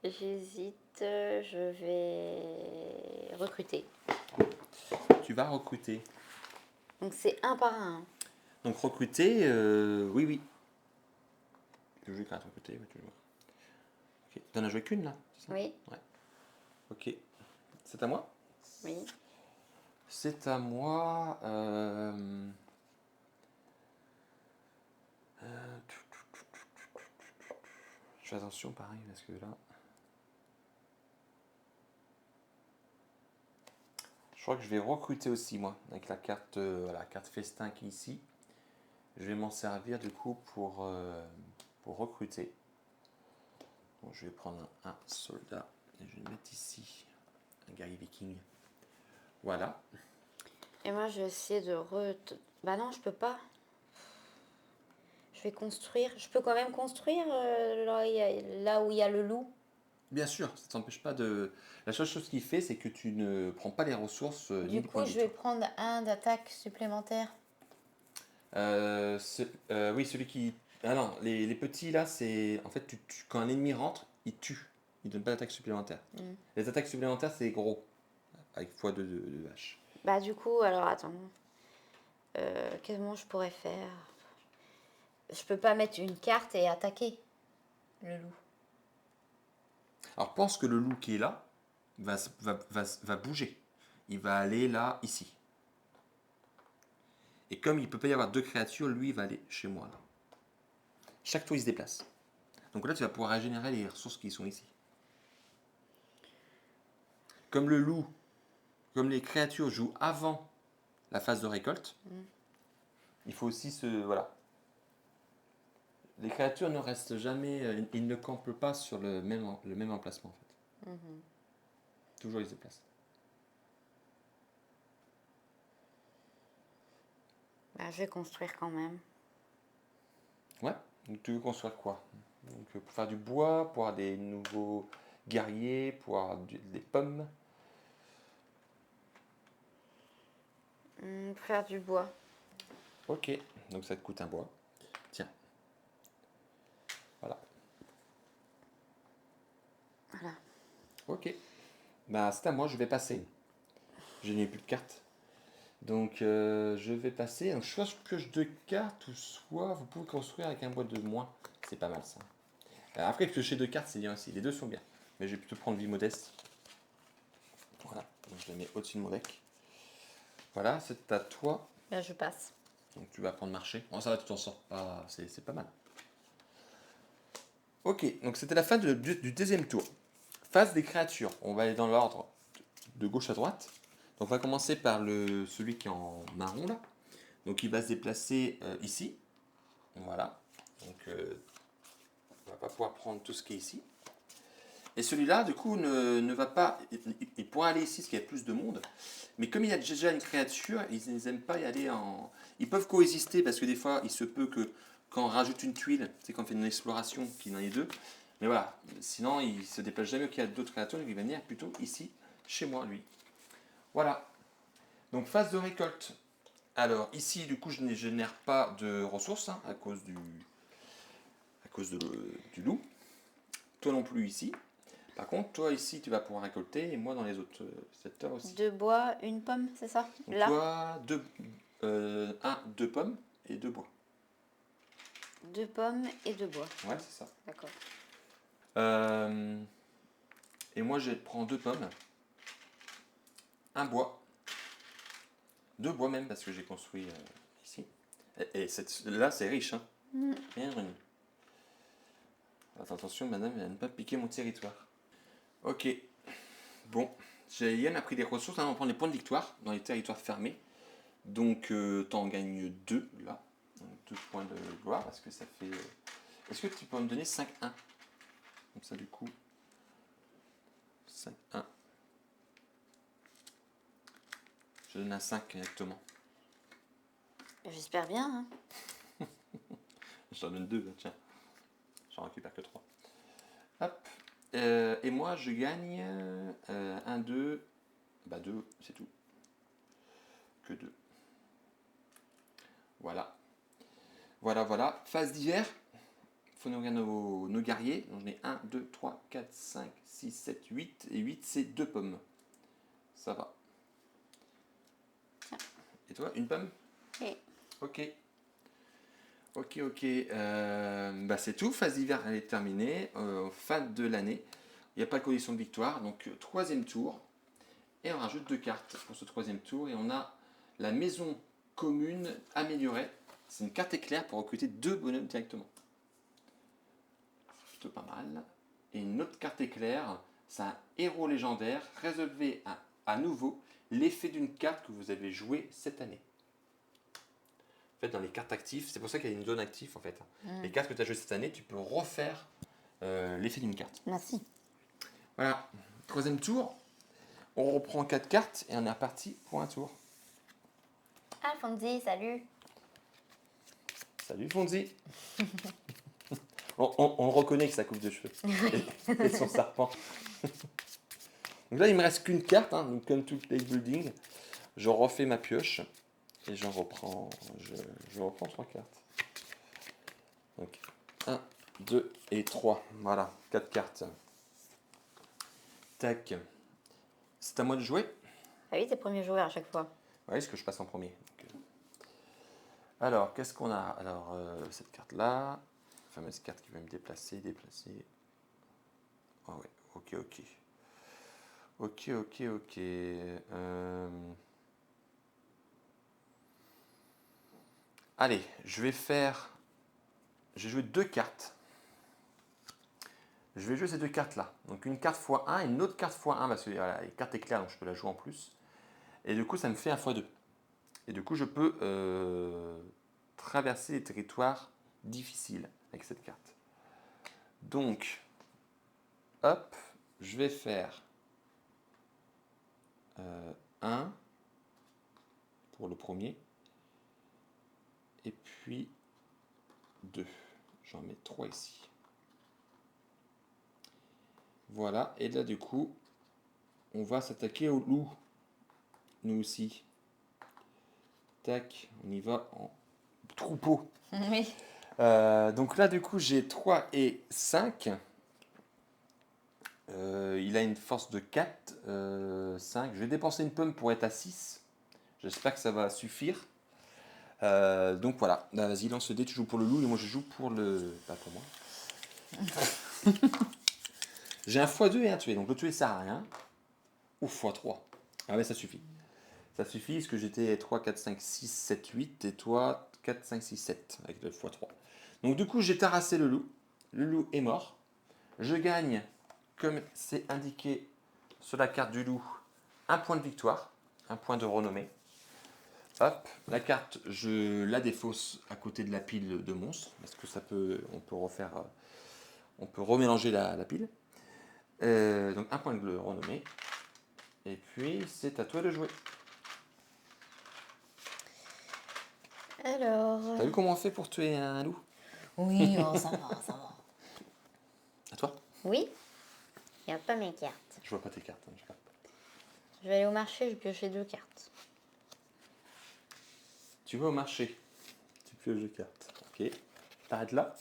A: j'hésite, je vais recruter.
B: Tu vas recruter.
A: Donc c'est un par un.
B: Donc recruter, oui, oui. Je joue carte recruter, oui, toujours. Ok. T'en as joué qu'une là, c'est ça?
A: Oui.
B: Ouais. Ok. C'est à moi?
A: Oui.
B: C'est à moi. Je fais attention, pareil, parce que là. Je crois que je vais recruter aussi, moi, avec la carte festin qui est ici. Je vais m'en servir du coup pour recruter. Bon, je vais prendre un soldat et je vais le mettre ici. Un guerrier viking. Voilà.
A: Et moi, je vais essayer de Bah non, je peux pas. Je vais construire. Je peux quand même construire là où il y a le loup.
B: Bien sûr, ça ne t'empêche pas de. La seule chose qu'il fait, c'est que tu ne prends pas les ressources ni
A: Du
B: les points
A: coup,
B: de
A: je
B: vie.
A: vais prendre un d'attaque supplémentaire.
B: Oui, celui qui. Ah non, les petits là, c'est. En fait, quand un ennemi rentre, il tue. Il donne pas d'attaque supplémentaire. Les attaques supplémentaires, c'est gros. Avec x2 de hache.
A: Bah du coup, alors attends. Qu'est-ce que je pourrais faire? Je peux pas mettre une carte et attaquer le loup.
B: Alors pense que le loup qui est là va bouger. Il va aller là, ici. Et comme il peut pas y avoir deux créatures, lui il va aller chez moi là. Chaque tour il se déplace. Donc là tu vas pouvoir régénérer les ressources qui sont ici. Comme le loup, comme les créatures jouent avant la phase de récolte, il faut aussi se. Voilà. Les créatures ne restent jamais. Ils ne campent pas sur le même emplacement en fait. Toujours ils se déplacent.
A: Bah, je vais construire quand même.
B: Ouais. Donc tu veux construire quoi? Donc, pour faire du bois, pour avoir des nouveaux guerriers, pour avoir des pommes.
A: Faire du bois.
B: Ok, donc ça te coûte un bois. Tiens, voilà.
A: Voilà.
B: Ok. Bah c'est à moi, je vais passer. Je n'ai plus de cartes. Donc je vais passer. Donc soit je pioche deux cartes, ou soit vous pouvez construire avec un bois de moins. C'est pas mal ça. Après, piocher deux cartes, c'est bien aussi. Les deux sont bien. Mais je vais plutôt prendre vie modeste. Voilà, donc je les mets au-dessus de mon deck. Voilà, c'est à toi.
A: Là, je passe.
B: Donc tu vas prendre marché. Bon, ça va, tu t'en sors pas. C'est pas mal. Ok, donc c'était la fin du deuxième tour. Phase des créatures. On va aller dans l'ordre de gauche à droite. Donc on va commencer par celui qui est en marron là. Donc il va se déplacer ici. Voilà. Donc on va pas pouvoir prendre tout ce qui est ici. Et celui-là, du coup, ne va pas. Il pourra aller ici parce qu'il y a plus de monde. Mais comme il y a déjà une créature, ils n'aiment pas y aller en. Ils peuvent coexister parce que des fois, il se peut que quand on rajoute une tuile, c'est quand on fait une exploration, qu'il y en ait deux. Mais voilà, sinon il se déplace jamais qu'il y a d'autres créatures, il va venir plutôt ici, chez moi, lui. Voilà. Donc phase de récolte. Alors ici, du coup, je ne génère pas de ressources hein, du loup. Toi non plus ici. Par contre, toi ici, tu vas pouvoir récolter et moi dans les autres secteurs aussi.
A: 2 bois, une pomme, c'est ça?
B: Donc
A: Là,
B: toi, deux pommes et 2 bois.
A: 2 pommes et 2 bois.
B: Ouais, c'est ça.
A: D'accord.
B: Et moi, je prends 2 pommes, un bois, 2 bois même parce que j'ai construit ici. Et là, c'est riche, hein. Bien remis. Attention, madame, à ne pas piquer mon territoire. Ok. Bon, Yann a pris des ressources, hein, on prend les points de victoire dans les territoires fermés. Donc, t'en gagnes 2 là. Donc, 2 points de gloire parce que ça fait. Est-ce que tu peux me donner 5-1? Comme ça, du coup. 5-1. Je donne un 5 exactement.
A: J'espère bien. Hein.
B: Je t'en donne 2, tiens. J'en récupère que 3. Hop. Et moi, je gagne 1, 2. Bah 2, c'est tout. Que 2. Voilà. Voilà. Phase d'hiver. Il faut nous regarder nos guerriers. Donc, j'en ai 1, 2, 3, 4, 5, 6, 7, 8. Et 8, c'est 2 pommes. Ça va.
A: Tiens.
B: Et toi, une pomme?
A: Et
B: Ok. Bah c'est tout. Phase d'hiver, elle est terminée. Fin de l'année. Il n'y a pas de condition de victoire. Donc, troisième tour. Et on rajoute 2 cartes pour ce troisième tour. Et on a la maison commune améliorée. C'est une carte éclair pour recruter 2 bonhommes directement. Plutôt pas mal. Et une autre carte éclair, c'est un héros légendaire. Résolvez à nouveau l'effet d'une carte que vous avez jouée cette année. En fait, dans les cartes actives, c'est pour ça qu'il y a une zone active en fait. Les cartes que tu as jouées cette année, tu peux refaire l'effet d'une carte.
A: merci.
B: Voilà. Troisième tour. On reprend 4 cartes et on est reparti pour un tour.
A: Alfonsi, salut.
B: Salut Fonzi. on reconnaît que sa coupe de cheveux et son serpent. Donc là, il me reste qu'une carte, hein, donc comme tout le deck building. Je refais ma pioche et j'en reprends. Je reprends 3 cartes. Donc 1, 2 et 3. Voilà, 4 cartes. Tac. C'est à moi de jouer.
A: Ah oui, t'es premier joueur à chaque fois.
B: Oui, est-ce que je passe en premier? Alors, qu'est-ce qu'on a? Alors, cette carte-là, la fameuse carte qui va me déplacer. Ah ouais, ok. Allez, je vais jouer 2 cartes. Je vais jouer ces 2 cartes-là. Donc une carte x1 et une autre carte x1, parce que voilà, les cartes éclairs, donc je peux la jouer en plus. Et du coup, ça me fait un x2. Et du coup, je peux traverser les territoires difficiles avec cette carte. Donc, hop, je vais faire 1 pour le premier. Et puis 2. J'en mets 3 ici. Voilà, et là du coup, on va s'attaquer au loup. Nous aussi. Tac, on y va en troupeau.
A: Oui.
B: Donc là du coup, j'ai 3 et 5. Il a une force de 4, 5. Je vais dépenser une pomme pour être à 6. J'espère que ça va suffire. Donc voilà, vas-y, lance le dé, tu joues pour le loup et moi je joue pour le... Pas pour moi. J'ai un x2 et un tué, donc le tué ça sert à rien. Ou x3. Ah ouais, ça suffit. Ça suffit parce que j'étais 3, 4, 5, 6, 7, 8 et toi 4, 5, 6, 7 avec le x3. Donc du coup j'ai terrassé le loup. Le loup est mort. Je gagne, comme c'est indiqué sur la carte du loup, un point de victoire, un point de renommée. Hop, la carte, je la défausse à côté de la pile de monstres, parce que on peut remélanger la pile. Donc un point de renommée. Et puis c'est à toi de jouer.
A: Alors.
B: T'as vu comment on fait pour tuer un loup?
A: Oui, oh, ça va.
B: À toi.
A: Oui, il n'y a pas mes cartes.
B: Je vois pas tes cartes. Hein, je regarde pas.
A: Je vais aller au marché, je vais piocher 2 cartes.
B: Tu vas au marché. Tu pioches de cartes. Ok. T'arrêtes là.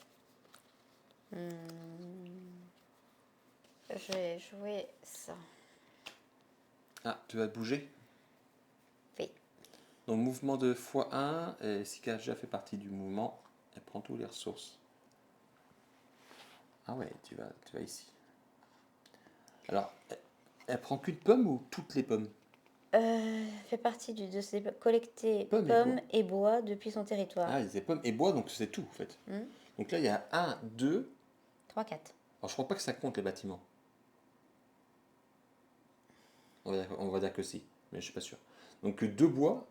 A: Je vais jouer ça.
B: Ah, tu vas te bouger.
A: Oui.
B: Donc mouvement de x1, et si déjà fait partie du mouvement, elle prend tous les ressources. Ah ouais, tu vas ici. Alors, elle prend qu'une pomme ou toutes les pommes?
A: Fait partie de ses collecter
B: Pommes
A: et bois depuis son territoire.
B: Ah, c'est pommes et bois, donc c'est tout en fait. Donc là, il y a 1, 2.
A: 3, 4.
B: Alors je crois pas que ça compte les bâtiments. On va dire que si, mais je suis pas sûr. Donc 2 bois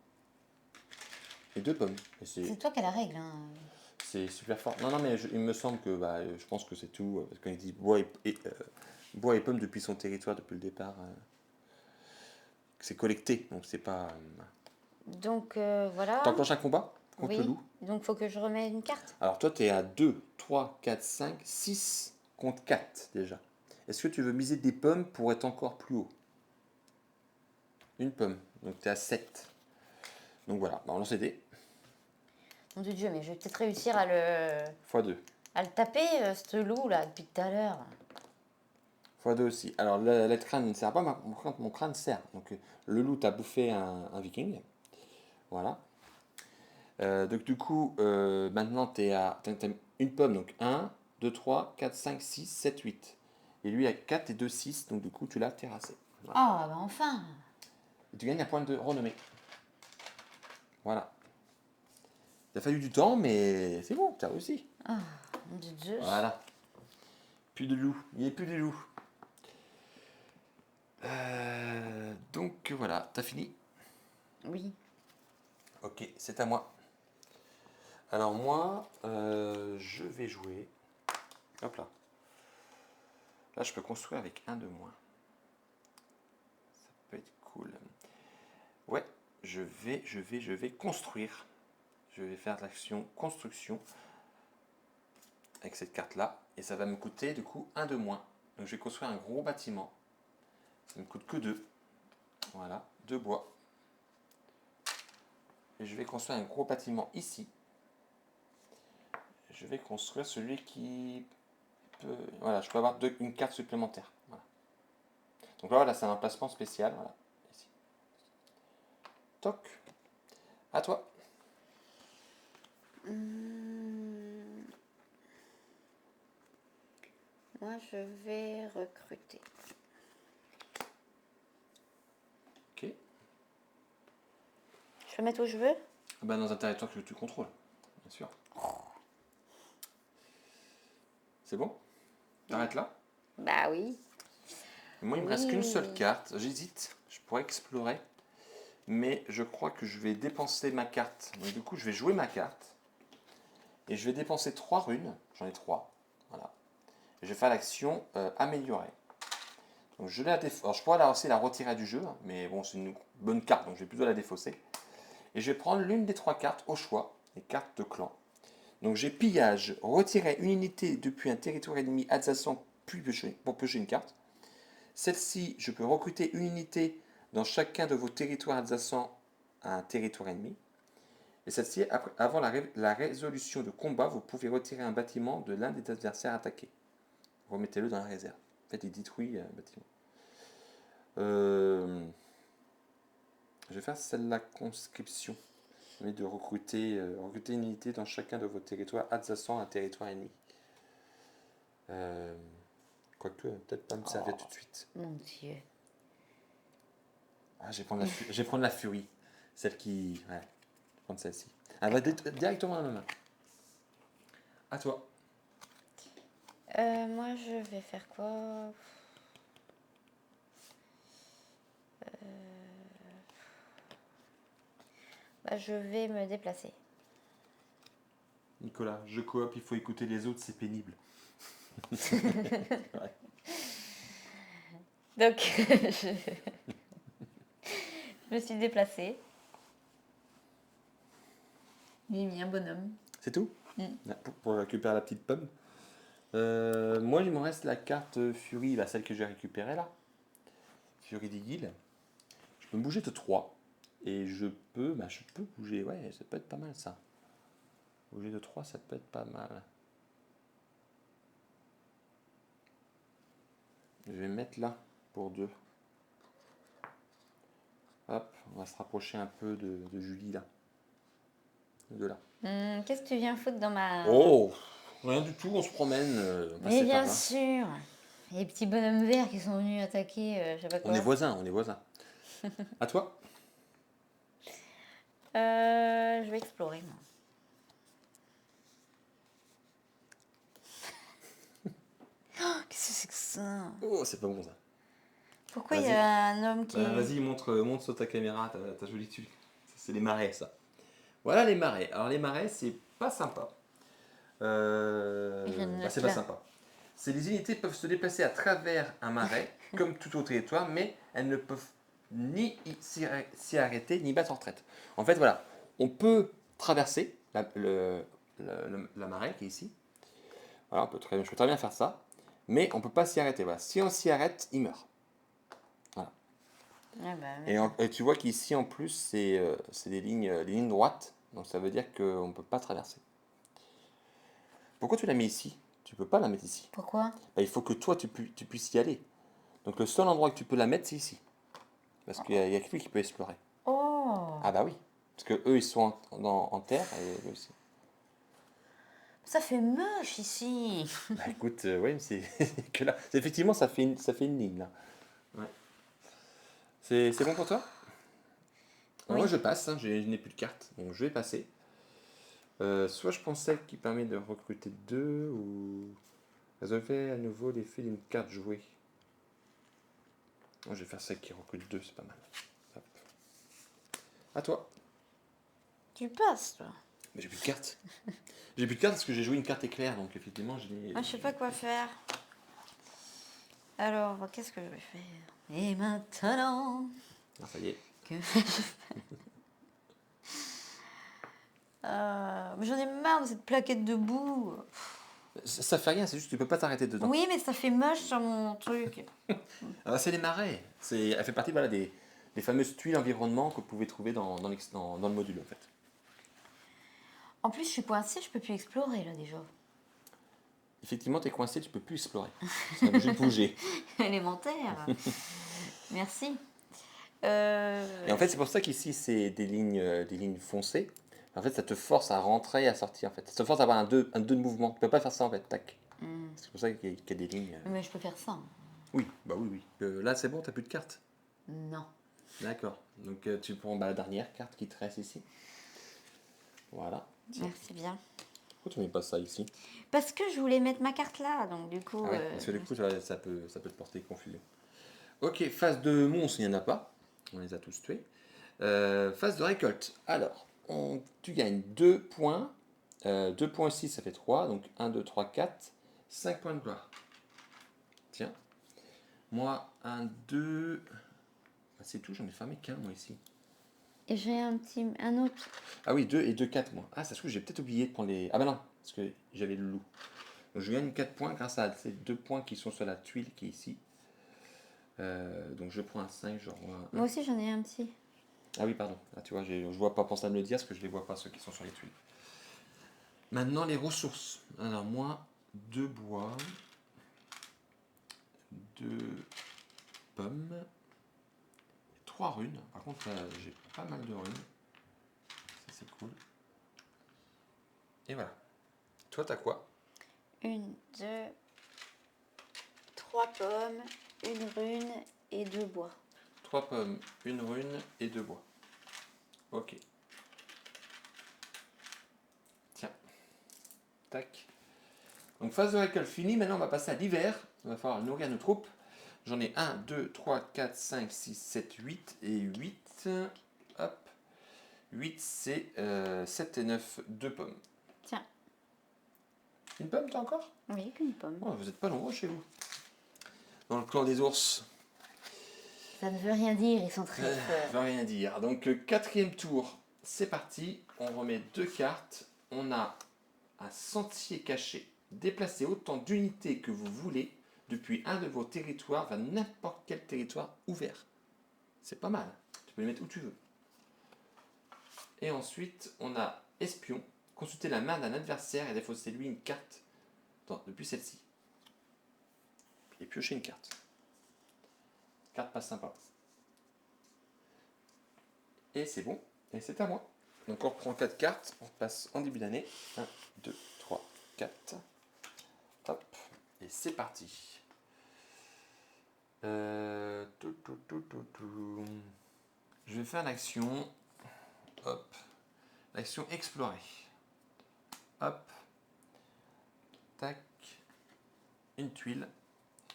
B: et 2 pommes. Et
A: C'est toi qui as la règle. Hein.
B: c'est super fort. Non, non, mais il me semble que je pense que c'est tout. Parce que quand il dit bois et pommes depuis son territoire, depuis le départ, c'est collecté. Donc c'est pas.
A: Donc voilà.
B: T'enclenches un combat contre le
A: Oui.
B: loup.
A: Donc faut que je remette une carte.
B: Alors toi, tu es à 2, 3, 4, 5, 6 contre 4 déjà. Est-ce que tu veux miser des pommes pour être encore plus haut? Une pomme. Donc tu es à 7. Donc voilà, on lance les dés.
A: Mon Dieu, mais je vais peut-être réussir à
B: x2.
A: le taper, ce loup là, depuis tout à l'heure.
B: x2 aussi. Alors le crâne ne sert pas, mon crâne sert. Donc le loup t'a bouffé un viking. Voilà. Donc du coup, maintenant t'as une pomme. Donc 1, 2, 3, 4, 5, 6, 7, 8. Et lui a 4 et 2, 6. Donc du coup, tu l'as terrassé. Voilà.
A: Ah, bah enfin.
B: Et tu gagnes un point de renommée. Voilà. Il a fallu du temps, mais c'est bon, t'as réussi.
A: Ah, mon Dieu.
B: Voilà. Plus de loup. Il n'y a plus de loup. Donc voilà, t'as fini?
A: Oui.
B: Ok, c'est à moi. Alors moi, je vais jouer. Hop là. Là, je peux construire avec un de moins. Ça peut être cool. Ouais, je vais construire. Je vais faire l'action construction avec cette carte-là. Et ça va me coûter du coup un de moins. Donc je vais construire un gros bâtiment. Ça ne me coûte que 2. Voilà, 2 bois. Et je vais construire un gros bâtiment ici. Je vais construire celui qui peut... Voilà, je peux avoir une carte supplémentaire. Voilà. Donc là, voilà, c'est un emplacement spécial. Voilà, ici. Toc. À toi.
A: Moi, je vais recruter.
B: Ok.
A: Je peux mettre où je veux?
B: Ben, dans un territoire que tu contrôles, bien sûr. C'est bon? T'arrêtes là?
A: Bah oui.
B: Moi, il me reste qu'une seule carte. J'hésite. Je pourrais explorer. Mais je crois que je vais dépenser ma carte. Donc, du coup, je vais jouer ma carte. Et je vais dépenser 3 runes. J'en ai 3. Voilà. Et je vais faire l'action améliorer. Donc, alors, je pourrais aussi la retirer du jeu. Mais bon, c'est une bonne carte. Donc, je vais plutôt la défausser. Et je vais prendre l'une des 3 cartes au choix. Les cartes de clan. Donc, j'ai pillage. Retirer une unité depuis un territoire ennemi adjacent pour piocher une carte. Celle-ci, je peux recruter une unité dans chacun de vos territoires adjacents à un territoire ennemi. Et celle-ci, avant la résolution de combat, vous pouvez retirer un bâtiment de l'un des adversaires attaqués. Remettez-le dans la réserve. En fait, il détruit un bâtiment. Je vais faire celle-là, conscription. Mais de recruter une unité dans chacun de vos territoires adjacents à un territoire ennemi. Quoique, peut-être pas me servir tout de suite.
A: Mon Dieu.
B: Ah, je vais prendre la furie. Celle qui... Ouais, je vais prendre celle-ci. Elle va directement dans ma main. À toi.
A: Moi, je vais faire quoi? Bah, je vais me déplacer.
B: Nicolas, je coop, il faut écouter les autres, c'est pénible. Ouais.
A: Donc, je me suis déplacée. J'ai mis un bonhomme.
B: C'est tout? Pour récupérer la petite pomme. Moi, il me reste la carte Fury, là, celle que j'ai récupérée là. Fury d'Eagle. Je peux me bouger de 3. Et je peux bouger. Ouais, ça peut être pas mal ça. Bouger de 3, ça peut être pas mal. Je vais me mettre là pour 2. Hop, on va se rapprocher un peu de Julie là. De là.
A: Qu'est-ce que tu viens foutre dans ma...
B: Oh, rien du tout, on se promène.
A: Mais
B: Passer
A: bien
B: par là.
A: sûr. Les petits bonhommes verts qui sont venus attaquer, je sais pas
B: On
A: quoi.
B: est voisins, on est voisins. À toi?
A: Je vais explorer, moi. Qu'est-ce que c'est que ça?
B: Oh, c'est pas bon ça.
A: Pourquoi il y
B: Vas-y.
A: a un homme qui...
B: Vas-y, montre sur ta caméra ta jolie tuile. Ça, c'est les marais, ça. Voilà les marais. Alors les marais, c'est pas sympa.
A: Je ne
B: C'est
A: note
B: pas
A: là.
B: sympa. Les unités peuvent se déplacer à travers un marais, comme tout autre territoire, mais elles ne peuvent ni s'y arrêter, ni battre en retraite. En fait, voilà, on peut traverser la marée qui est ici. Voilà, je peux très bien faire ça, mais on ne peut pas s'y arrêter. Voilà. Si on s'y arrête, il meurt. Voilà.
A: Ah bah,
B: Et tu vois qu'ici, en plus, c'est des lignes droites, donc ça veut dire qu'on ne peut pas traverser. Pourquoi tu l'as mis ici? Tu peux pas la mettre ici.
A: pourquoi?
B: Bah, il faut que toi, tu puisses y aller. Donc le seul endroit que tu peux la mettre, c'est ici. Parce qu'il y a que lui qui peut explorer.
A: Oh,
B: Ah bah oui. Parce que eux, ils sont en terre et eux aussi.
A: ça fait moche ici.
B: Bah écoute, ouais, c'est que là. Effectivement, ça fait une ligne là. Ouais. C'est bon pour toi? Alors,
A: Oui.
B: moi, je passe, hein, je n'ai plus de carte. Donc je vais passer. Soit je prends celle qui permet de recruter 2 ou résolver à nouveau l'effet d'une carte jouée. Moi, je vais faire celle qui recrute 2, c'est pas mal. Hop. À toi.
A: Tu passes, toi.
B: Mais j'ai plus de carte. J'ai plus de carte parce que j'ai joué une carte éclair, donc effectivement,
A: Moi, je sais pas quoi faire. Alors, qu'est-ce que je vais faire? Et maintenant
B: Ah, ça y est.
A: que... mais j'en ai marre de cette plaquette de boue.
B: Ça fait rien, c'est juste que tu peux pas t'arrêter dedans.
A: Oui, mais ça fait moche sur mon truc.
B: Ah, c'est les marais. Elle fait partie voilà, des fameuses tuiles environnement que vous pouvez trouver dans le module en fait.
A: En plus, je suis coincée, je peux plus explorer, là, déjà.
B: Effectivement, tu es coincé, tu peux plus explorer. Tu es obligé de bouger.
A: Élémentaire. Merci.
B: Et en fait, c'est pour ça qu'ici, c'est des lignes foncées. En fait, ça te force à rentrer et à sortir. En fait. Ça te force à avoir un 2 de mouvement. Tu peux pas faire ça en fait. Tac. C'est pour ça qu'il y a des lignes.
A: Mais je peux faire ça.
B: Oui, bah oui, oui. Là, c'est bon, tu n'as plus de cartes.
A: Non.
B: D'accord. Donc, tu prends la dernière carte qui te reste ici. Voilà. Tiens.
A: Merci bien.
B: Pourquoi tu mets pas ça ici?
A: Parce que je voulais mettre ma carte là, donc du coup...
B: Ah ouais, parce que du coup, ça peut te porter confusion. Ok, phase de monstre, il n'y en a pas. On les a tous tués. Phase de récolte. Alors, tu gagnes 2 points. 2 points aussi, ça fait 3. Donc 1, 2, 3, 4. 5 points de gloire. Tiens. Moi, 1, 2. Ah, c'est tout, j'en ai fermé qu'un, moi, ici.
A: Et j'ai un autre.
B: Ah oui, 2 et 2, 4, moi. Ah, ça se trouve, j'ai peut-être oublié de prendre les... Ah bah non, parce que j'avais le loup. Donc je gagne 4 points grâce à ces 2 points qui sont sur la tuile qui est ici. Donc je prends un 5, je renvoie un 1.
A: Moi aussi, j'en ai un petit.
B: Ah oui, pardon. Là, tu vois, je vois pas penser à me le dire parce que je les vois pas, ceux qui sont sur les tuiles. Maintenant, les ressources. Alors, moi, 2 bois, 2 pommes, 3 runes. Par contre, là, j'ai pas mal de runes. Ça, c'est cool. Et voilà. Toi, t'as quoi?
A: 1, 2, 3 pommes, une rune et 2 bois.
B: 3 pommes, 1 rune et 2 bois. Ok. Tiens. Tac. Donc phase de récolte finie, maintenant on va passer à l'hiver. Il va falloir nourrir nos troupes. J'en ai 1, 2, 3, 4, 5, 6, 7, 8 et 8. Hop. 8 c'est 7 et 9, 2 pommes.
A: Tiens.
B: Une pomme toi encore?
A: Oui, qu'une pomme.
B: Oh, vous n'êtes pas nombreux chez vous. Dans le clan des ours.
A: Ça ne veut rien dire, ils sont très
B: Ça
A: forts.
B: veut rien dire. Donc quatrième tour, c'est parti. On remet 2 cartes. On a un sentier caché Déplacez autant d'unités que vous voulez depuis un de vos territoires vers n'importe quel territoire ouvert. C'est pas mal. Tu peux les mettre où tu veux. Et ensuite, on a espion. Consultez la main d'un adversaire et défaussez-lui une carte depuis celle-ci. Et piochez une carte. Carte pas sympa. Et c'est bon. Et c'est à moi. Donc on reprend 4 cartes. On passe en début d'année. 1, 2, 3, 4. Hop. Et c'est parti. Je vais faire l'action. Hop. L'action explorer. Hop. Tac. Une tuile.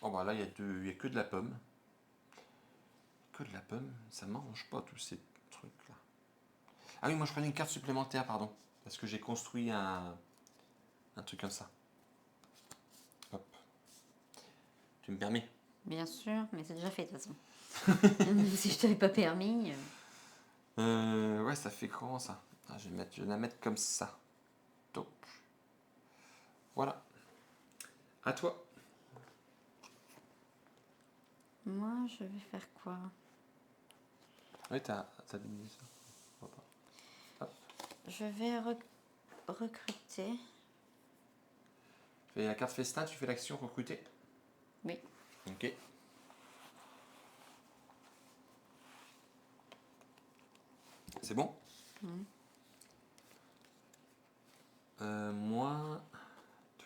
B: Oh bah là il y a que de la pomme. Que de la pomme, ça mange pas tous ces trucs là. Ah oui, moi je prenais une carte supplémentaire, pardon. Parce que j'ai construit un truc comme ça. Hop. Tu me permets?
A: Bien sûr, mais c'est déjà fait de toute façon. Si je t'avais pas permis.
B: Ouais, ça fait comment ça? Ah, je vais la mettre comme ça. Top. Voilà. À toi.
A: Moi, je vais faire quoi?
B: Oui, t'as dit ça. Hop.
A: Je vais recruter.
B: Tu fais la carte festin, tu fais l'action recruter.
A: Oui.
B: Ok. C'est bon? Moi. Je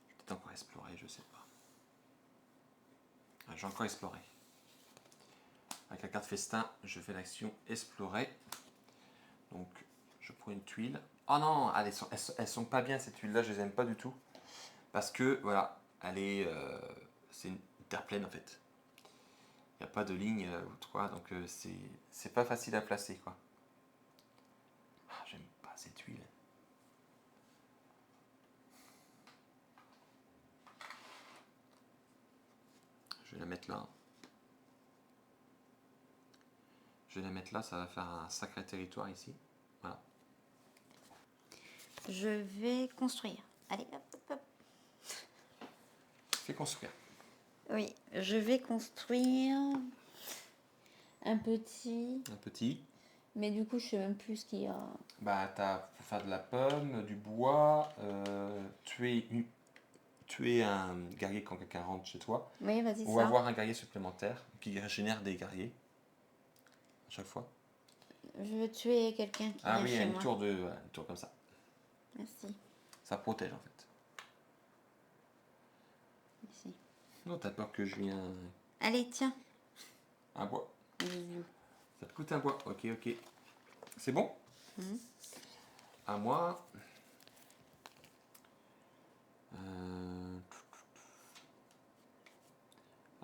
B: vais peut-être encore explorer, je sais pas. Ah, j'ai encore exploré. Avec la carte festin, je fais l'action explorer. Donc, je prends une tuile. Oh non, elles sont pas bien ces tuiles-là, je les aime pas du tout. Parce que, voilà, c'est une terre pleine en fait. Il n'y a pas de ligne ou trois, donc c'est pas facile à placer quoi. Ah, j'aime pas ces tuiles. Je vais la mettre là. Je vais la mettre là, ça va faire un sacré territoire ici. Voilà.
A: Je vais construire. Allez, hop, hop, hop.
B: Fais construire.
A: Oui, je vais construire un petit.
B: Un petit.
A: Mais du coup, je sais même plus ce qu'il y a.
B: Bah, faut faire de la pomme, du bois, tuer un guerrier quand quelqu'un rentre chez toi,
A: Oui, vas-y,
B: ou
A: ça.
B: avoir un guerrier supplémentaire qui génère des guerriers à chaque fois.
A: Je veux tuer quelqu'un qui
B: Ah
A: vient
B: oui,
A: chez
B: une
A: moi.
B: tour comme ça.
A: Merci.
B: Ça protège en fait.
A: Ici.
B: Non, t'as peur que je vienne
A: Allez, tiens.
B: un bois.
A: Bisous.
B: Ça te coûte un bois. Ok, ok. C'est bon? À moi. Ah,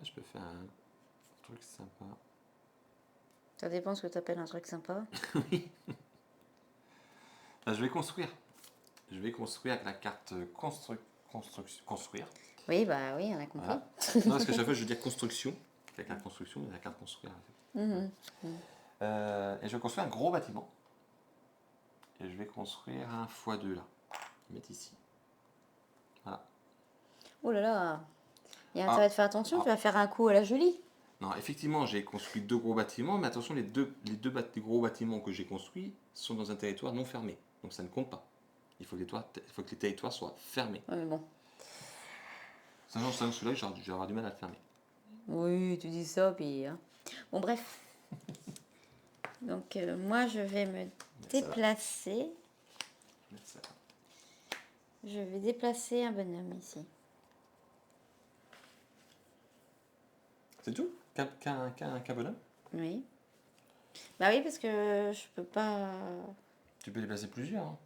B: je peux faire un truc sympa.
A: Ça dépend ce que tu appelles un truc sympa.
B: Ah, je vais construire. Je vais construire avec la carte construire.
A: Oui, bah oui, on a compris.
B: Voilà. Non, parce que chaque fois je veux dire construction. Avec la construction, il y a la carte construire. En fait. Et je vais construire un gros bâtiment. Et je vais construire un x2 là. Je vais mettre ici. Voilà.
A: Oh là là. Il y a intérêt de faire attention, tu vas faire un coup à la Julie.
B: Non, effectivement, j'ai construit 2 gros bâtiments, mais attention, les deux gros bâtiments que j'ai construits sont dans un territoire non fermé. Donc ça ne compte pas. Il faut que les territoires soient fermés.
A: Ouais, mais bon.
B: Sachant que celui-là, je vais avoir du mal à le fermer.
A: Oui, tu dis ça, puis. Hein. Bon, bref. Donc, moi, je vais me déplacer. Je vais déplacer un bonhomme ici.
B: C'est tout? Qu'un bonhomme?
A: Oui. Bah oui, parce que je peux pas.
B: Tu peux déplacer plusieurs. Hein.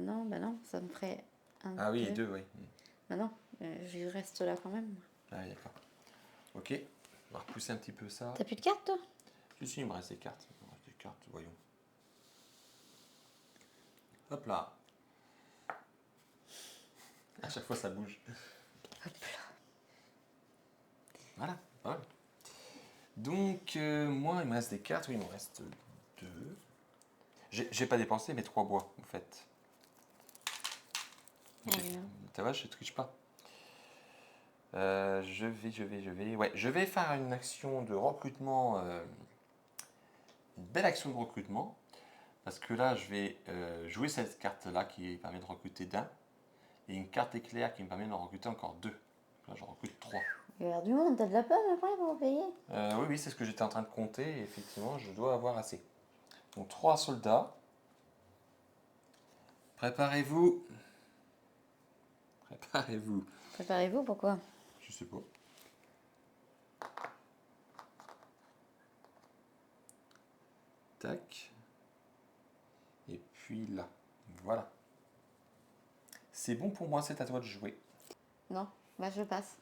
A: Non, bah non, ça me ferait un.
B: Ah oui, deux, oui.
A: Bah non, je reste là quand même.
B: Ah oui, d'accord. Ok, on va repousser un petit peu ça.
A: T'as plus de cartes, toi?
B: Si, il me reste des cartes. Il me reste des cartes, voyons. Hop là. À chaque fois, ça bouge.
A: Hop là.
B: Voilà, voilà. Donc, moi, il me reste des cartes. Oui, il me reste deux. J'ai pas dépensé mes 3 bois, en fait. Tu vois, je triche pas. Ouais, je vais faire une action de recrutement, une belle action de recrutement. Parce que là, je vais jouer cette carte-là qui permet de recruter d'un. Et une carte éclair qui me permet d'en recruter encore deux. Là, j'en recrute trois.
A: Il y a l'air du monde, t'as de la peine après pour payer?
B: Oui, c'est ce que j'étais en train de compter. Et effectivement, je dois avoir assez. Donc, trois soldats. Préparez-vous. Préparez-vous.
A: Préparez-vous, pourquoi?
B: Je sais pas. Tac. Et puis là. Voilà. C'est bon pour moi, c'est à toi de jouer.
A: Non, bah je passe.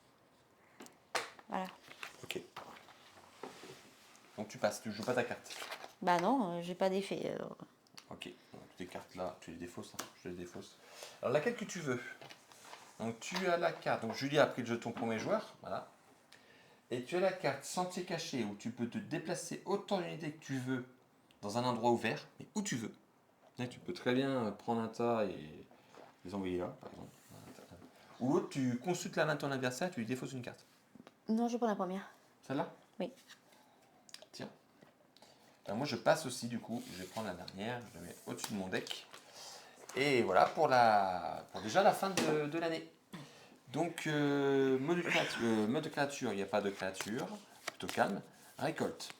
A: Voilà.
B: Ok. Donc tu passes, tu joues pas ta carte.
A: Bah non, j'ai pas d'effet. Alors.
B: Ok. Donc tes cartes là, tu les défausses. Hein. Je les défausse. Alors laquelle que tu veux. Donc tu as la carte. Donc Julie a pris le jeton premier joueur. Voilà. Et tu as la carte sentier caché où tu peux te déplacer autant d'unités que tu veux dans un endroit ouvert, mais où tu veux. Tu peux très bien prendre un tas et les envoyer là, par exemple. Ou autre, tu consultes la main de ton adversaire, tu lui défausses une carte.
A: Non, je prends la première.
B: Celle-là?
A: Oui.
B: Tiens. Alors moi je passe aussi du coup, je vais prendre la dernière, je la mets au-dessus de mon deck. Et voilà pour déjà la fin de l'année. Donc mode créature, il n'y a pas de créature, plutôt calme. Récolte.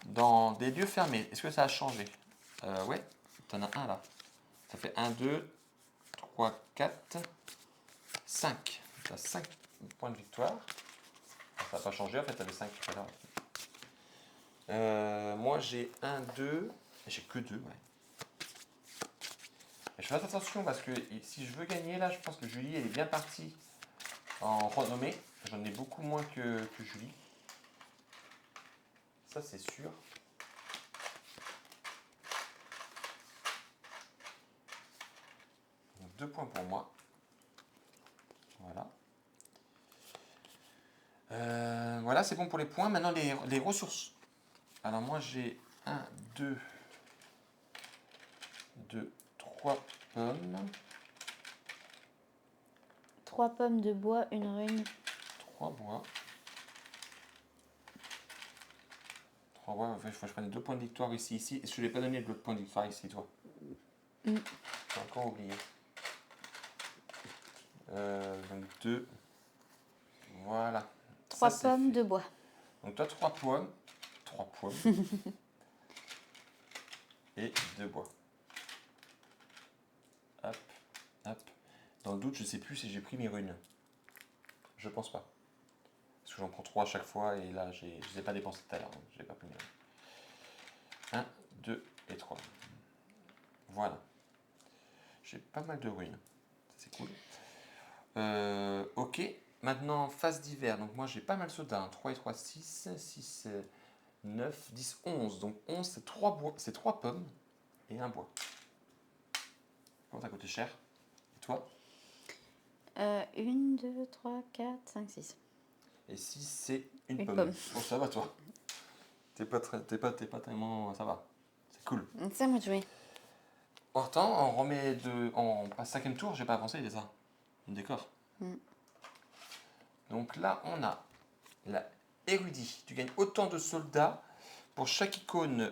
B: Dans des lieux fermés, est-ce que ça a changé? Ouais, t'en as un là. Ça fait 1, 2, 3, 4, 5. Tu as 5 points de victoire. Ça n'a pas changé, en fait, tu avais 5 tout à l'heure. Moi j'ai 1, 2, j'ai que 2, ouais. Je fais attention parce que si je veux gagner là, je pense que Julie elle est bien partie en renommée. J'en ai beaucoup moins que Julie. Ça c'est sûr. Donc 2 points pour moi. Voilà. Voilà, c'est bon pour les points. Maintenant les ressources. Alors moi j'ai 1, 2, 3 pommes.
A: 3 pommes de bois, une rune.
B: 3 bois. 3 bois, il faut que je prenne 2 points de victoire ici. Et je ne l'ai pas donné de l'autre point de victoire ici, toi. J'ai encore oublié. Donc 2. Voilà.
A: 3 pommes de bois.
B: Donc toi 3 pommes. 3 pommes. Et 2 bois. Hop, hop. Dans le doute, je sais plus si j'ai pris mes runes. Je pense pas. Parce que j'en prends 3 à chaque fois et là, je ne les ai pas dépensés tout à l'heure. Donc je n'ai pas pris mes runes. 1, 2 et 3. Voilà. J'ai pas mal de runes. C'est cool. Ok. Maintenant, phase d'hiver. Donc moi, j'ai pas mal soda. 3 et 3, 6. 6, 9, 10, 11. Donc 11, c'est 3 bois. C'est 3 pommes et 1 bois. Comment ça a coûté cher? Et toi?
A: 1, 2, 3, 4, 5, 6.
B: Et 6, c'est une
A: Une
B: pomme.
A: pomme.
B: Bon, ça va, toi. T'es pas tellement. Ça va. C'est cool.
A: C'est à moi de jouer.
B: Pourtant, on remet de. On passe 5e tour, j'ai pas avancé déjà. D'accord. Donc là, on a la érudit. Tu gagnes autant de soldats pour chaque icône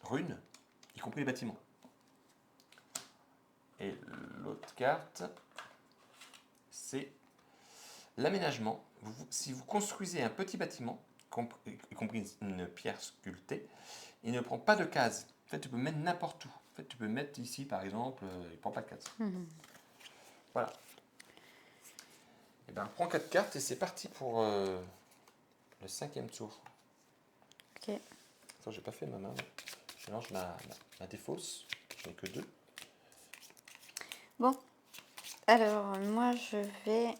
B: rune, y compris les bâtiments. Et l'autre carte, c'est l'aménagement. Si vous construisez un petit bâtiment, y compris une pierre sculptée, il ne prend pas de case. En fait, tu peux mettre n'importe où. En fait, tu peux mettre ici, par exemple, il ne prend pas de case. Voilà. Et bien, prends 4 cartes et c'est parti pour le 5e tour.
A: Ok.
B: Attends, j'ai pas fait ma main. Je mélange ma défausse. J'en ai que 2.
A: Bon. Alors, moi, je vais...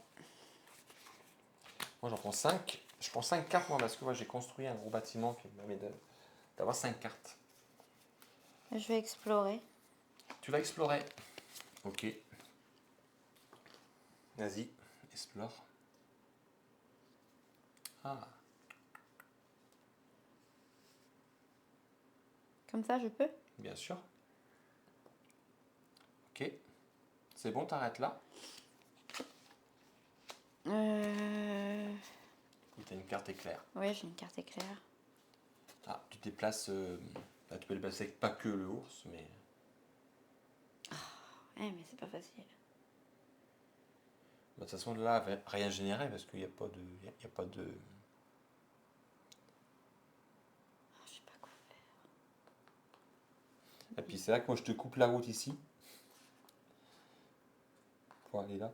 B: Moi, j'en prends 5. Je prends 5 cartes, moi, parce que moi, j'ai construit un gros bâtiment qui me permet d'avoir 5 cartes.
A: Je vais explorer.
B: Tu vas explorer. Ok. Vas-y, explore. Ah,
A: Comme ça, je peux?
B: bien sûr. Ok. C'est bon, t'arrêtes là. Ou t'as une carte éclair.
A: Ouais, j'ai une carte éclair.
B: Ah, tu déplaces. Là, tu peux déplacer pas que le ours, mais.
A: Mais c'est pas facile.
B: Bah, de toute façon, là, rien généré parce qu'il n'y a pas de. Il y a pas de.
A: Je sais pas quoi faire.
B: Et puis c'est là que moi je te coupe la route ici. Pour aller là.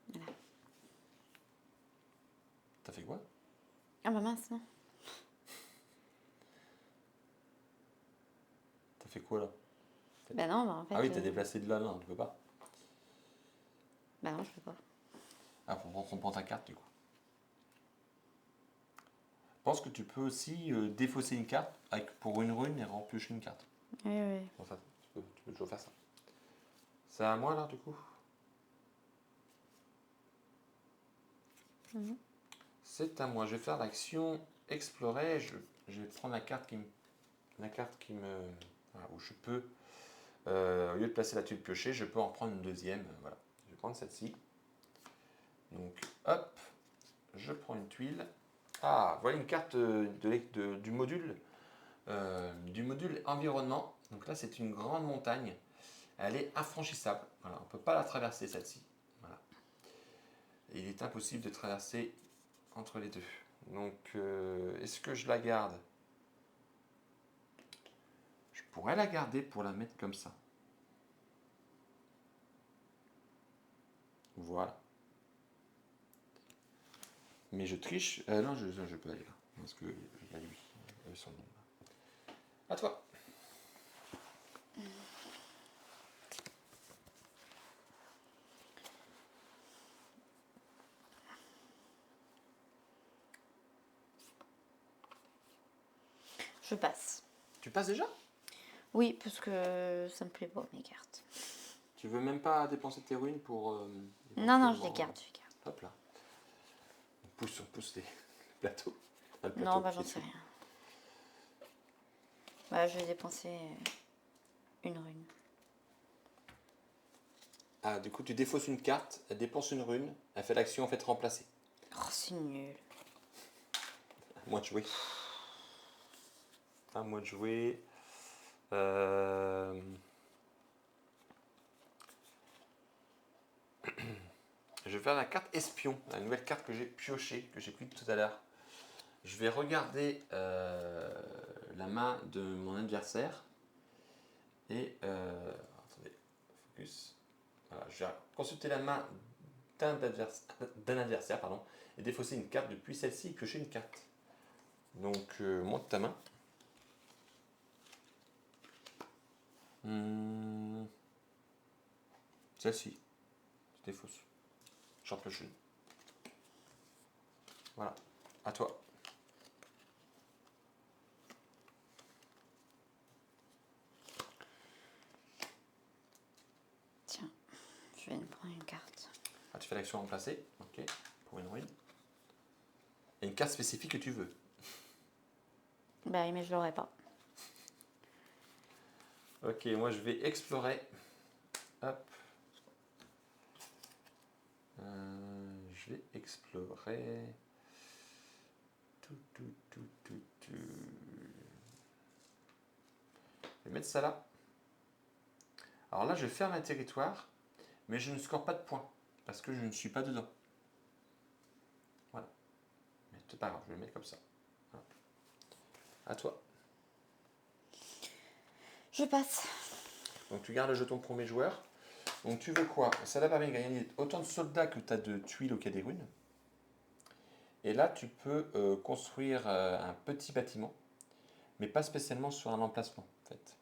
A: Voilà.
B: T'as fait quoi?
A: Ah bah mince, non.
B: T'as fait quoi là?
A: Bah non, bah en fait.
B: Ah oui, t'as déplacé de là, non, tu peux pas.
A: Bah non, je peux pas.
B: Ah, on prend ta carte du coup. Je pense que tu peux aussi défausser une carte pour une rune et rempiocher une carte.
A: Oui, oui.
B: Bon, ça, tu peux toujours faire ça. C'est à moi là du coup.
A: Mhm.
B: C'est à moi. Je vais faire l'action explorer. Je vais prendre la carte qui me, voilà, où je peux, au lieu de placer la tuile piochée, je peux en prendre une deuxième. Voilà. Je vais prendre celle-ci. Donc, hop, je prends une tuile. Ah, voilà une carte du module environnement. Donc là, c'est une grande montagne. Elle est infranchissable. Voilà, on ne peut pas la traverser celle-ci. Voilà. Et il est impossible de traverser entre les deux. Donc, est-ce que je la garde? Je pourrais la garder pour la mettre comme ça. Voilà. Mais je triche. Non, je peux aller là. Parce que il y a lui. Il y a son nom. À toi.
A: Je passe.
B: Tu passes déjà?
A: Oui, parce que ça me plaît pas, mes cartes.
B: Tu veux même pas dépenser tes ruines pour.
A: Non, je les
B: éventuellement,
A: garde, je les garde.
B: Hop là. On pousse les plateaux. Le plateau
A: Non, bah
B: qui
A: j'en
B: est
A: sais
B: tout.
A: rien. Bah je vais dépenser une rune.
B: Ah, du coup, tu défausses une carte, elle dépense une rune, elle fait l'action en fait remplacer.
A: Oh, c'est nul.
B: À moi de jouer. À moi de jouer. Euh, Je vais faire la carte espion, la nouvelle carte que j'ai piochée, que j'ai prise tout à l'heure. Je vais regarder la main de mon adversaire et attendez, focus. Voilà, je vais consulter la main d'un adversaire pardon, et défausser une carte depuis celle-ci et piocher une carte. Donc monte ta main. Celle-ci, je défausse. J'en pioche une. Voilà, à toi.
A: Tiens, je vais me prendre une carte.
B: Ah, tu fais l'action remplacer, ok, pour une ruine. Et une carte spécifique que tu veux.
A: Bah oui, mais je l'aurai pas.
B: Ok, moi je vais explorer. Hop. Je vais explorer. Je vais mettre ça là. Alors là, je ferme un territoire, mais je ne score pas de points parce que je ne suis pas dedans. Voilà. Mais c'est pas grave, je vais le mettre comme ça. Voilà. À toi.
A: Je passe.
B: Donc tu gardes le jeton premier joueur. Donc tu veux quoi? Ça là permet de gagner autant de soldats que tu as de tuiles au cas des runes. Et là, tu peux construire un petit bâtiment, mais pas spécialement sur un emplacement, en fait.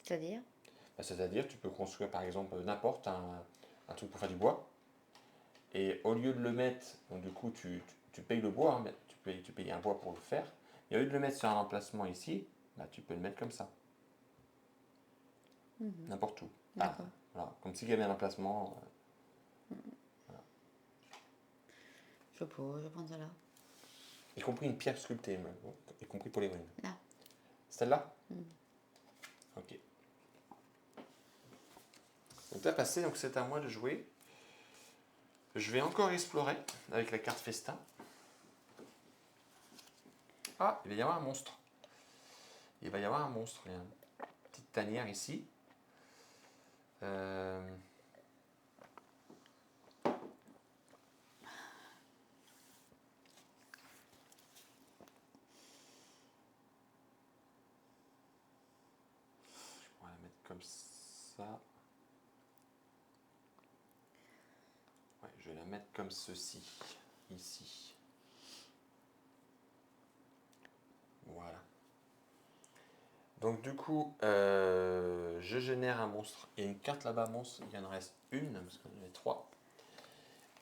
A: C'est-à-dire?
B: Bah, c'est-à-dire, tu peux construire par exemple n'importe un truc pour faire du bois, et au lieu de le mettre, donc du coup, tu payes le bois, hein, mais tu payes un bois pour le faire, et au lieu de le mettre sur un emplacement ici, bah, tu peux le mettre comme ça, n'importe où. Ah,
A: D'accord.
B: voilà, comme s'il y avait un emplacement.
A: Je vais prendre ça là.
B: Y compris une pierre sculptée, y compris pour les ruines.
A: Là.
B: Celle-là. Ok. Donc t'as passé, donc c'est à moi de jouer. Je vais encore explorer avec la carte Festin. Ah, il va y avoir un monstre. Il va y avoir un monstre. Il y a une petite tanière ici. On va la mettre comme ça. Ouais, je vais la mettre comme ceci, ici. Voilà. Donc du coup, je génère un monstre. Et une carte là-bas, monstre, il y en reste une, parce qu'on en avait 3.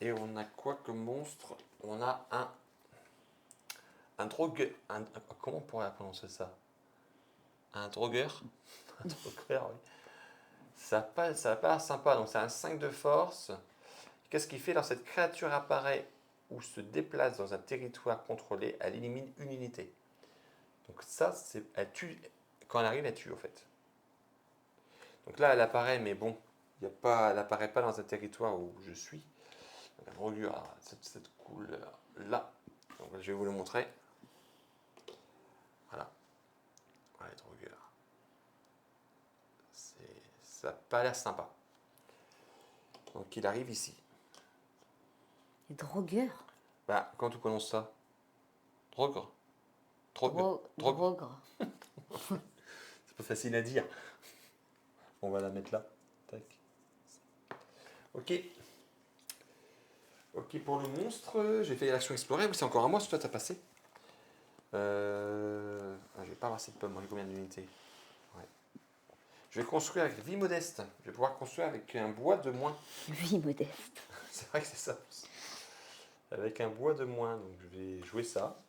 B: Et on a quoi comme monstre? On a un drogueur. Comment on pourrait prononcer ça? Un drogueur? Un drogueur, oui. Ça n'a pas l'air sympa. Donc c'est un 5 de force. Qu'est-ce qu'il fait? Lorsque cette créature apparaît ou se déplace dans un territoire contrôlé, elle élimine une unité. Donc ça, elle tue. Quand elle arrive, elle tue en fait. Donc là, elle apparaît, mais bon, elle n'apparaît pas dans un territoire où je suis. Donc, la drogueur, cette couleur-là. Donc je vais vous le montrer. Voilà. Voilà, les drogueurs. Ça n'a pas l'air sympa. Donc il arrive ici.
A: Les drogueurs.
B: Bah, quand tu prononces ça? Drogre. Drogue.
A: Drogre.
B: C'est pas facile à dire. On va la mettre là. Tac. Ok. Ok, pour le monstre, j'ai fait l'action explorer. Oui, c'est encore à moi, si toi t'as passé. Je vais pas avoir cette pomme. J'ai combien d'unités? Ouais. Je vais construire avec vie modeste. Je vais pouvoir construire avec un bois de moins.
A: Vie modeste.
B: C'est vrai que c'est ça. Avec un bois de moins. Donc je vais jouer ça.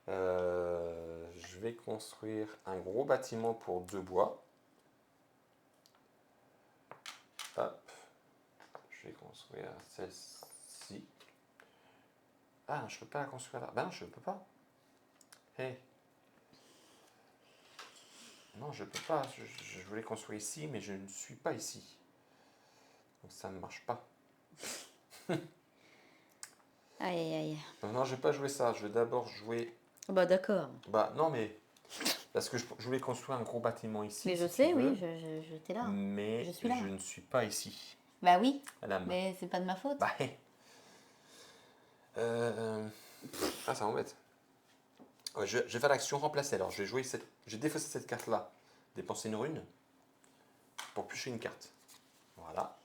B: Je vais construire un gros bâtiment pour 2 bois. Hop. Je vais construire celle-ci. Ah, je peux pas la construire là. Bah non, je peux pas. Hey. Non, je peux pas. Je voulais construire ici, mais je ne suis pas ici. Donc ça ne marche pas.
A: Aïe, aïe, aïe.
B: Donc non, je vais pas jouer ça. Je vais d'abord jouer...
A: Bah d'accord.
B: Bah non, mais... Parce que je voulais construire un gros bâtiment ici.
A: Mais je
B: si tu
A: sais,
B: veux,
A: oui, j'étais là.
B: Mais
A: Je suis là.
B: je ne suis pas ici.
A: Bah oui,
B: Madame.
A: mais c'est pas de ma faute.
B: Bah, Ah, ça m'embête. Ouais, je vais faire l'action remplacer. Alors, je vais défausser cette carte-là. Dépenser une rune pour piocher une carte. Voilà.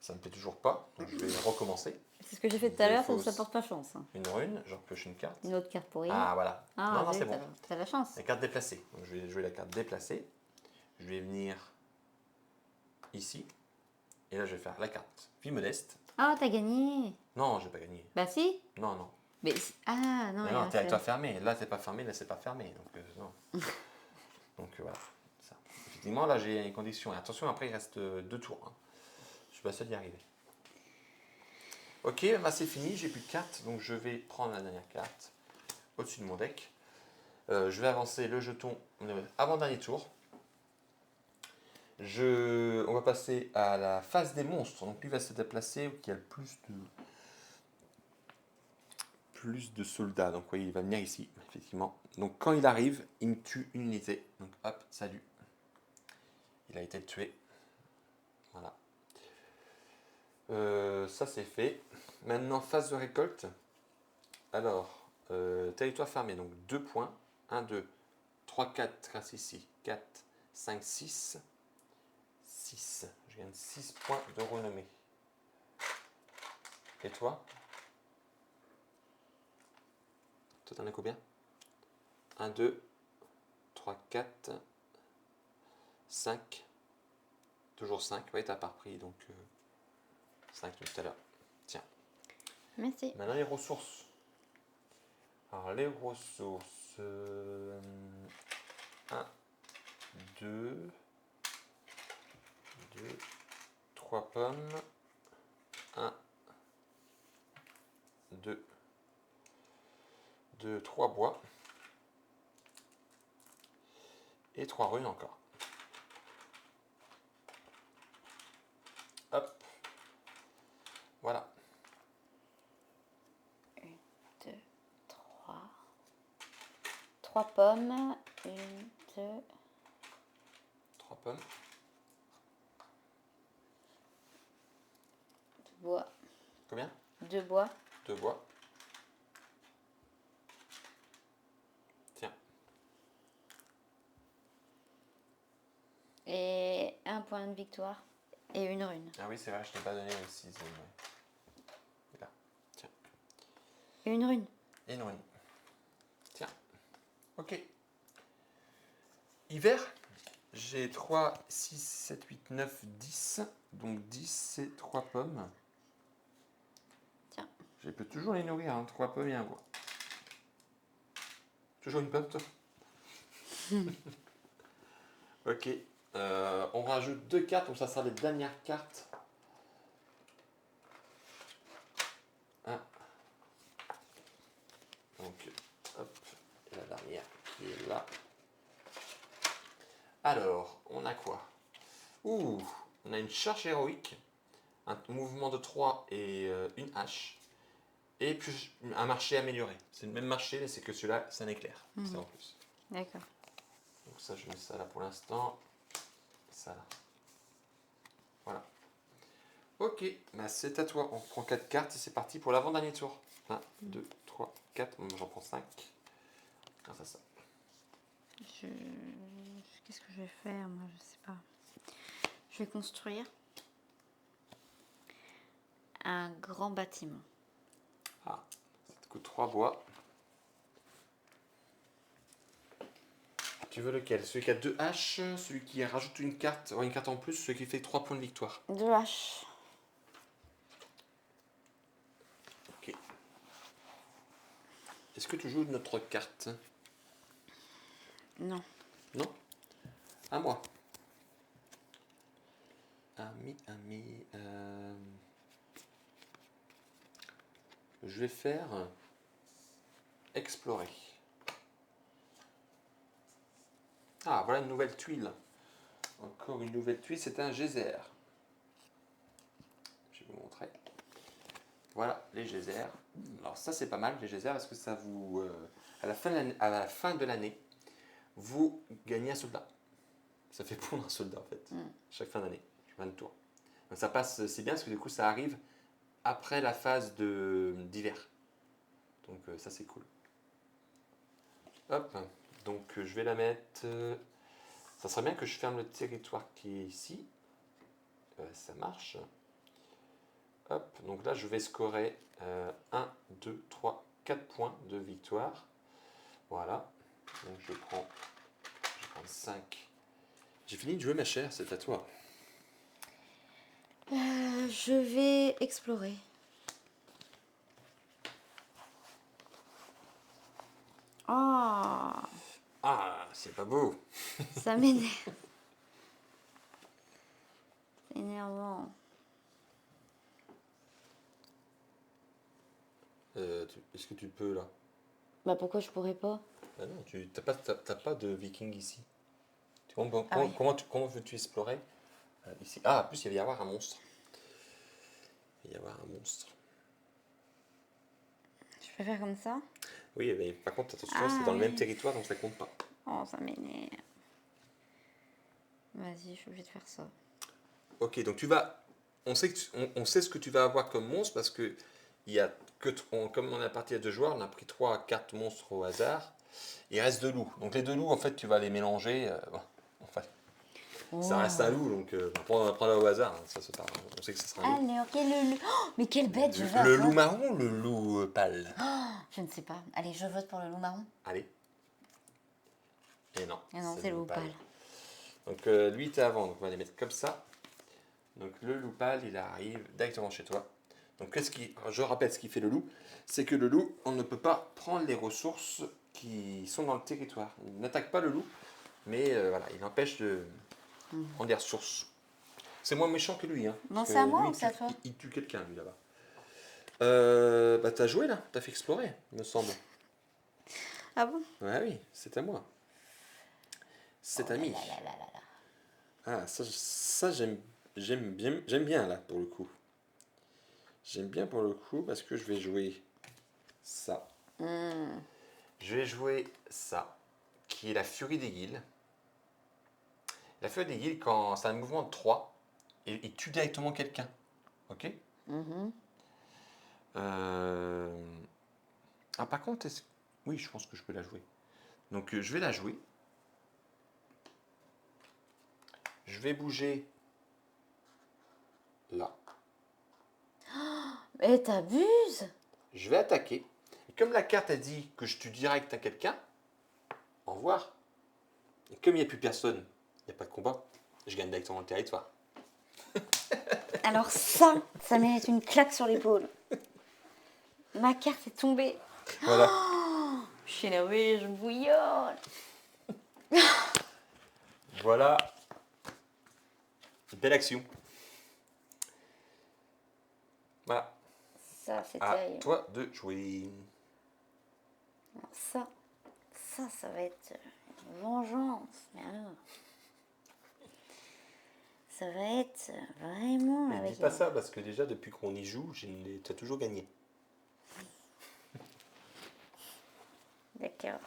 B: Ça ne me plaît toujours pas, donc je vais recommencer.
A: C'est ce que j'ai fait tout à l'heure,
B: Défausse
A: ça porte pas chance. Hein.
B: Une rune, je repioche une carte.
A: Une autre carte pourrie.
B: Ah, voilà.
A: Ah,
B: non, c'est bon.
A: T'as la chance.
B: La carte déplacée. Donc, je vais jouer la carte déplacée. Je vais venir ici. Et là, je vais faire la carte vie modeste.
A: Ah, t'as gagné.
B: Non, je n'ai pas gagné.
A: Bah si.
B: Non, non.
A: Mais ah non.
B: Mais non, t'es avec toi fermé. Là, t'es pas fermé, là, c'est pas fermé. Donc, non. Donc, voilà. Ça. Effectivement, là, j'ai une condition. Et attention, après, il reste 2 tours. Hein. Je suis pas seul d'y arriver. Ok, bah, c'est fini. J'ai plus de cartes. Donc, je vais prendre la dernière carte au-dessus de mon deck. Je vais avancer le jeton avant-dernier tour. On va passer à la phase des monstres. Donc, lui va se déplacer où il y a le plus de soldats. Donc oui, il va venir ici, effectivement. Donc quand il arrive, il me tue une unité. Donc hop, salut. Il a été tué. Voilà. Ça c'est fait. Maintenant, phase de récolte. Alors, territoire fermé, donc 2 points. 1, 2, 3, 4, grâce ici. 4, 5, 6. 6. Je gagne 6 points de renommée. Et toi? Toi, t'en as combien? 1, 2, 3, 4, 5. Toujours 5. Oui, t'as pas repris, donc 5 tout à l'heure. Tiens.
A: Merci.
B: Maintenant, les ressources. Alors, les ressources. 1, 2, 3 pommes. 1, 2, de 3 bois. Et 3 runes encore. Hop. Voilà.
A: 1, 2, 3. 3 pommes. 1, 2.
B: 3 pommes.
A: Bois.
B: Combien?
A: 2 bois.
B: 2 bois. Tiens.
A: Et 1 point de victoire. Et 1 rune.
B: Ah oui, c'est vrai, je t'ai pas donné le 6. Là. Tiens.
A: Et 1 rune.
B: Et une rune. Tiens. Ok. Hiver, j'ai 3, 6, 7, 8, 9, 10. Donc 10, c'est 3 pommes.
A: Tiens.
B: Je peux toujours les nourrir, hein. 3 pommes et un bois. Toujours une pomme, toi? Ok. On rajoute 2 cartes, donc ça sera les dernières cartes. 1. Donc, hop, et la dernière qui est là. Alors, on a quoi? Ouh, on a une charge héroïque, un mouvement de 3 et une hache. Et puis un marché amélioré. C'est le même marché, mais c'est que celui-là, c'est un éclair. C'est en plus.
A: D'accord.
B: Donc ça, je mets ça là pour l'instant. Ça là. Voilà. Ok, bah c'est à toi. On prend 4 cartes et c'est parti pour l'avant-dernier tour. 1, 2, 3, 4. Moi, j'en prends 5. Grâce à ça.
A: Qu'est-ce que je vais faire, moi? Je sais pas. Je vais construire un grand bâtiment.
B: Ah, ça te coûte 3 bois. Tu veux lequel? Celui qui a 2 haches, celui qui rajoute une carte en plus, celui qui fait 3 points de victoire.
A: 2 haches.
B: Ok. Est-ce que tu joues notre carte?
A: Non.
B: Non? À moi. Ami. Je vais faire explorer. Ah, voilà une nouvelle tuile. Encore une nouvelle tuile, c'est un geyser. Je vais vous montrer. Voilà les geysers. Alors ça c'est pas mal les geysers parce que ça vous... à la fin de l'année, vous gagnez un soldat. Ça fait pondre un soldat en fait. Chaque fin d'année, fin de tour. Donc ça passe si bien parce que du coup ça arrive après la phase d'hiver. Donc ça c'est cool. Hop, donc je vais la mettre... ça serait bien que je ferme le territoire qui est ici. Ça marche. Hop, donc là je vais scorer 1, 2, 3, 4 points de victoire. Voilà. Donc je prends 5. J'ai fini de jouer ma chère, c'est à toi.
A: Je vais explorer. Oh,
B: Ah, c'est pas beau.
A: ça m'énerve. C'est énervant.
B: Est-ce que tu peux là?
A: Bah pourquoi je pourrais pas?
B: Ah non, tu t'as pas de viking ici.
A: Ah oui.
B: Comment veux-tu explorer ici? Ah, en plus il va y avoir un monstre. Il va y avoir un monstre.
A: Je peux faire comme ça?
B: Oui, mais par contre, attention,
A: Ah,
B: c'est dans le même
A: oui.
B: territoire, donc ça compte pas.
A: Oh, ça m'énerve. Vas-y, je suis obligée de faire ça.
B: Ok, donc tu vas. On sait, on sait ce que tu vas avoir comme monstre parce que il y a comme on a parti à 2 joueurs, on a pris 3 à 4 monstres au hasard. Il reste 2 loups. Donc les 2 loups, en fait, tu vas les mélanger. Bon, enfin, ça reste un loup, donc on va prendre au hasard. Hein, on sait que ce sera un loup.
A: Allez, ok, le loup. Oh, mais quelle bête, je vais
B: Le
A: avoir.
B: loup marron ou le loup pâle?
A: Je ne sais pas. Allez, je vote pour le loup marron.
B: Allez. Et non.
A: Ah non, c'est le loup pâle.
B: Donc lui, t'es avant, donc on va les mettre comme ça. Donc le loup pâle, il arrive directement chez toi. Donc je rappelle ce qui fait le loup, c'est que le loup, on ne peut pas prendre les ressources qui sont dans le territoire. Il n'attaque pas le loup, mais voilà, il empêche de prendre des ressources. C'est moins méchant que lui, hein.
A: Non,
B: Parce
A: c'est
B: que
A: à moi
B: lui,
A: ou c'est à toi?
B: il tue quelqu'un, lui, là-bas. Bah t'as joué là, t'as fait explorer, il me semble.
A: Ah bon?
B: Ouais, oui, c'est à moi. C'est
A: Oh
B: à
A: là
B: mi.
A: là là là là là.
B: Ah, ça j'aime bien là pour le coup. J'aime bien pour le coup parce que je vais jouer ça.
A: Hmm.
B: Je vais jouer ça, qui est la Furie des Guilds. La Furie des Guilds, quand c'est un mouvement de 3, il tue directement quelqu'un. Ok.
A: Mhm.
B: Euh, Ah, par contre, oui, je pense que je peux la jouer. Donc, je vais la jouer. Je vais bouger là.
A: Mais t'abuses!
B: Je vais attaquer. Et comme la carte a dit que je tue direct à quelqu'un, au revoir. Et comme il n'y a plus personne, il n'y a pas de combat, je gagne directement le territoire.
A: Alors ça mérite une claque sur l'épaule. Ma carte est tombée.
B: Voilà.
A: Je suis énervée, je bouillonne.
B: Voilà. Belle action. Voilà.
A: Ça, c'est
B: À
A: terrible.
B: toi de jouer.
A: Alors ça va être une vengeance. Mais alors, ça va être vraiment
B: Mais
A: avec
B: dis pas ça parce que déjà depuis qu'on y joue, tu as toujours gagné.
A: D'accord.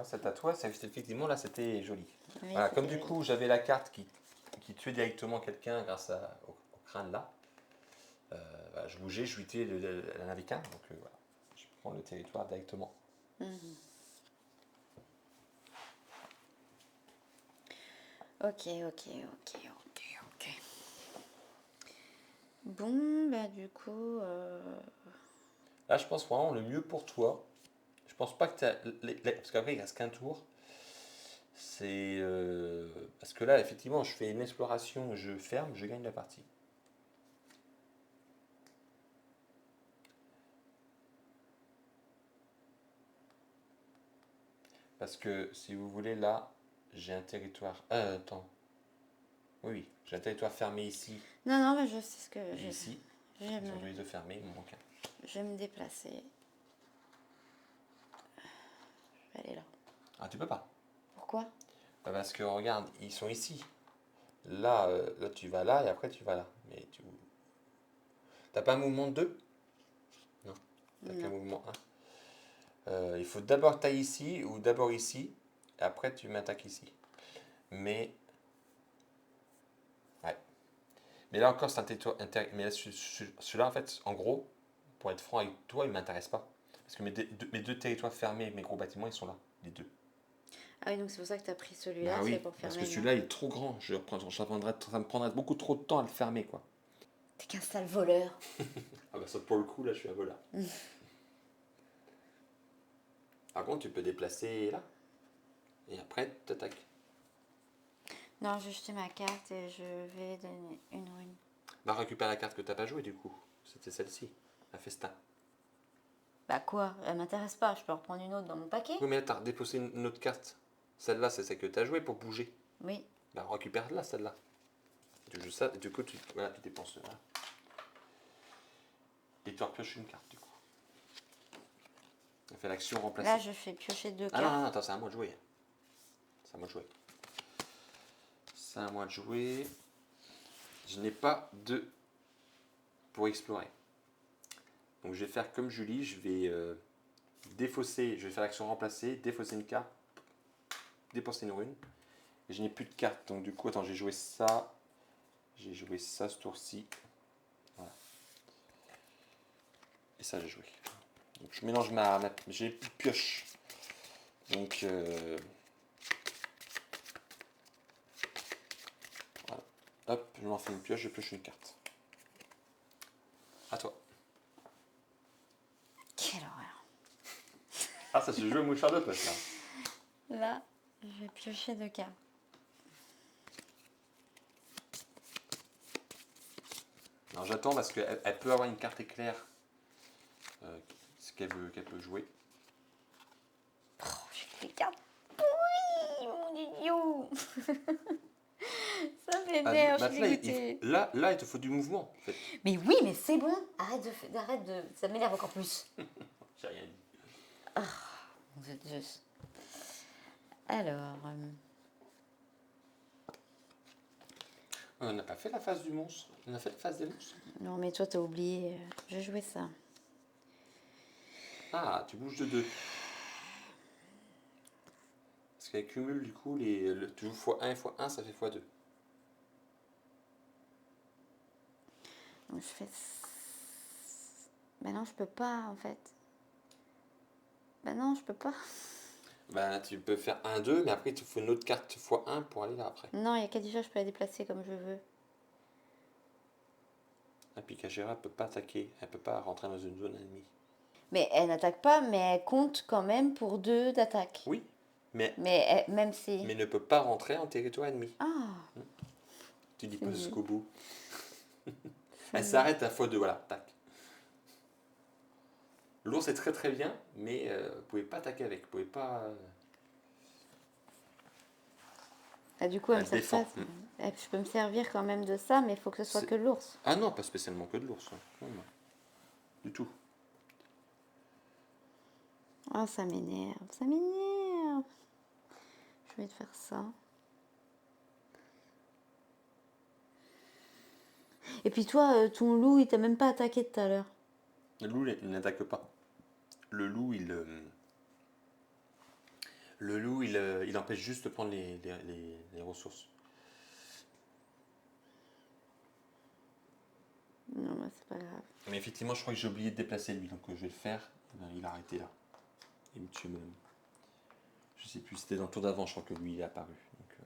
B: C'est à toi, effectivement là c'était joli.
A: Oui,
B: Voilà,
A: c'était
B: comme du
A: joli.
B: coup j'avais la carte qui tuait directement quelqu'un grâce au crâne là, voilà, je bougeais, je lui tuais la navigaine, donc voilà, je prends le territoire directement.
A: Ok. Bon, bah du coup,
B: Là je pense vraiment le mieux pour toi, je pense pas que tu as, parce qu'après il reste qu'un tour, c'est parce que là effectivement je fais une exploration, je ferme, je gagne la partie. Parce que si vous voulez là, j'ai un territoire. Attends. Oui, j'ai un territoire fermé ici
A: non, mais je sais ce que
B: et
A: je
B: ici.
A: je vais
B: Ils ont
A: me,
B: oublié de fermer, il m'en manque un.
A: je vais me déplacer. Je vais aller là.
B: Ah, tu peux pas.
A: Pourquoi?
B: Bah, parce que regarde, ils sont ici. Là, là, tu vas là et après tu vas là. Mais tu. T'as pas un mouvement de 2? Non. T'as qu'un
A: Non.
B: mouvement 1. Il faut d'abord que t'ailles ici ou d'abord ici. Et après tu m'attaques ici. Mais. Ouais. Mais là encore, c'est un territoire. Mais là, celui-là, en fait, en gros, pour être franc avec toi, il m'intéresse pas. Parce que mes deux territoires fermés, mes gros bâtiments, ils sont là. Les deux.
A: Ah oui, donc c'est pour ça que tu as pris celui-là,
B: Bah
A: c'est
B: oui,
A: pour
B: parce
A: fermer
B: que
A: le mien.
B: celui-là il est trop grand. Ça me prendrait beaucoup trop de temps à le fermer quoi.
A: T'es qu'un sale voleur.
B: Ah bah ça pour le coup là je suis un voleur. Par contre tu peux déplacer là. Et après tu attaques.
A: Non, j'ai jeté ma carte et je vais donner une rune.
B: Bah récupère la carte que t'as pas jouée du coup. C'était celle-ci, la Festa.
A: Bah quoi? Elle m'intéresse pas, je peux reprendre une autre dans mon paquet?
B: Oui mais là t'as déposé une autre carte. Celle-là c'est celle que t'as jouée pour bouger.
A: Oui.
B: Bah récupère-la celle-là. Tu joues ça et du coup voilà, tu dépenses là. Et tu repioches une carte du coup. On fait l'action remplacer.
A: Là, je fais piocher deux
B: Ah
A: cartes.
B: non, attends, c'est à moi de jouer. C'est à moi de jouer. C'est à moi de jouer. Je n'ai pas de pour explorer. Donc je vais faire comme Julie, je vais défausser, je vais faire l'action remplacer, défausser une carte, dépenser une rune. Et je n'ai plus de cartes, donc du coup, attends, j'ai joué ça ce tour-ci. Voilà. Et ça, j'ai joué. Donc je mélange j'ai plus de pioche. Donc voilà. Hop, je m'en fais une pioche, je pioche une carte. À toi.
A: Quelle horreur.
B: Ah, ça se joue au mouchoir de poche là.
A: Là, je vais piocher deux cartes.
B: Alors j'attends parce qu'elle peut avoir une carte éclair qu'elle peut jouer.
A: Oh, j'ai des cartes pourries, mon idiot. Ça m'énerve, je suis dégoûtée.
B: Là, il te faut du mouvement. En fait.
A: Mais oui, mais c'est bon. Arrête de... Ça m'énerve encore plus.
B: J'ai rien dit.
A: Mon Dieu de Dieu. Alors,
B: On n'a pas fait la phase du monstre. On a fait la phase des monstres.
A: non mais toi t'as oublié, j'ai joué ça.
B: Ah, tu bouges de 2. Parce qu'elle cumule du coup, tu joues x1 et x1, ça fait x2.
A: Donc je fais... Ben non, je peux pas en fait. Ben non, je peux pas.
B: Ben, tu peux faire 1-2, mais après tu fais une autre carte x1 pour aller là après.
A: Non, il y a qu'à déjà, je peux la déplacer comme je veux.
B: Et puis Kagera, elle peut pas attaquer, elle peut pas rentrer dans une zone ennemie.
A: Mais elle n'attaque pas, mais elle compte quand même pour 2 d'attaque.
B: Oui, mais
A: Même si...
B: ne peut pas rentrer en territoire ennemi.
A: Ah,
B: Tu dis
A: c'est
B: pas
A: nul.
B: jusqu'au bout. Elle
A: nul.
B: s'arrête à x2, voilà, tac. L'ours est très très bien, mais vous pouvez pas attaquer avec, vous pouvez pas...
A: Ah, du coup, elle
B: Elle
A: me sert
B: défend.
A: ça. Je peux me servir quand même de ça, mais il faut que ce soit
B: C'est-
A: que l'ours.
B: Ah non, pas spécialement que de l'ours. Hein. Non, non. Du tout.
A: Ah, ça m'énerve, ça m'énerve. Je vais te faire ça. Et puis toi, ton loup, il t'a même pas attaqué tout à l'heure.
B: Le loup, il n'attaque pas. Le loup, il empêche juste de prendre les ressources.
A: Non, mais c'est pas grave.
B: Mais effectivement, je crois que j'ai oublié de déplacer lui, donc je vais le faire. Eh ben, il a arrêté là. Il me tue même. Je sais plus, c'était dans le tour d'avant, je crois que lui, il est apparu. Donc,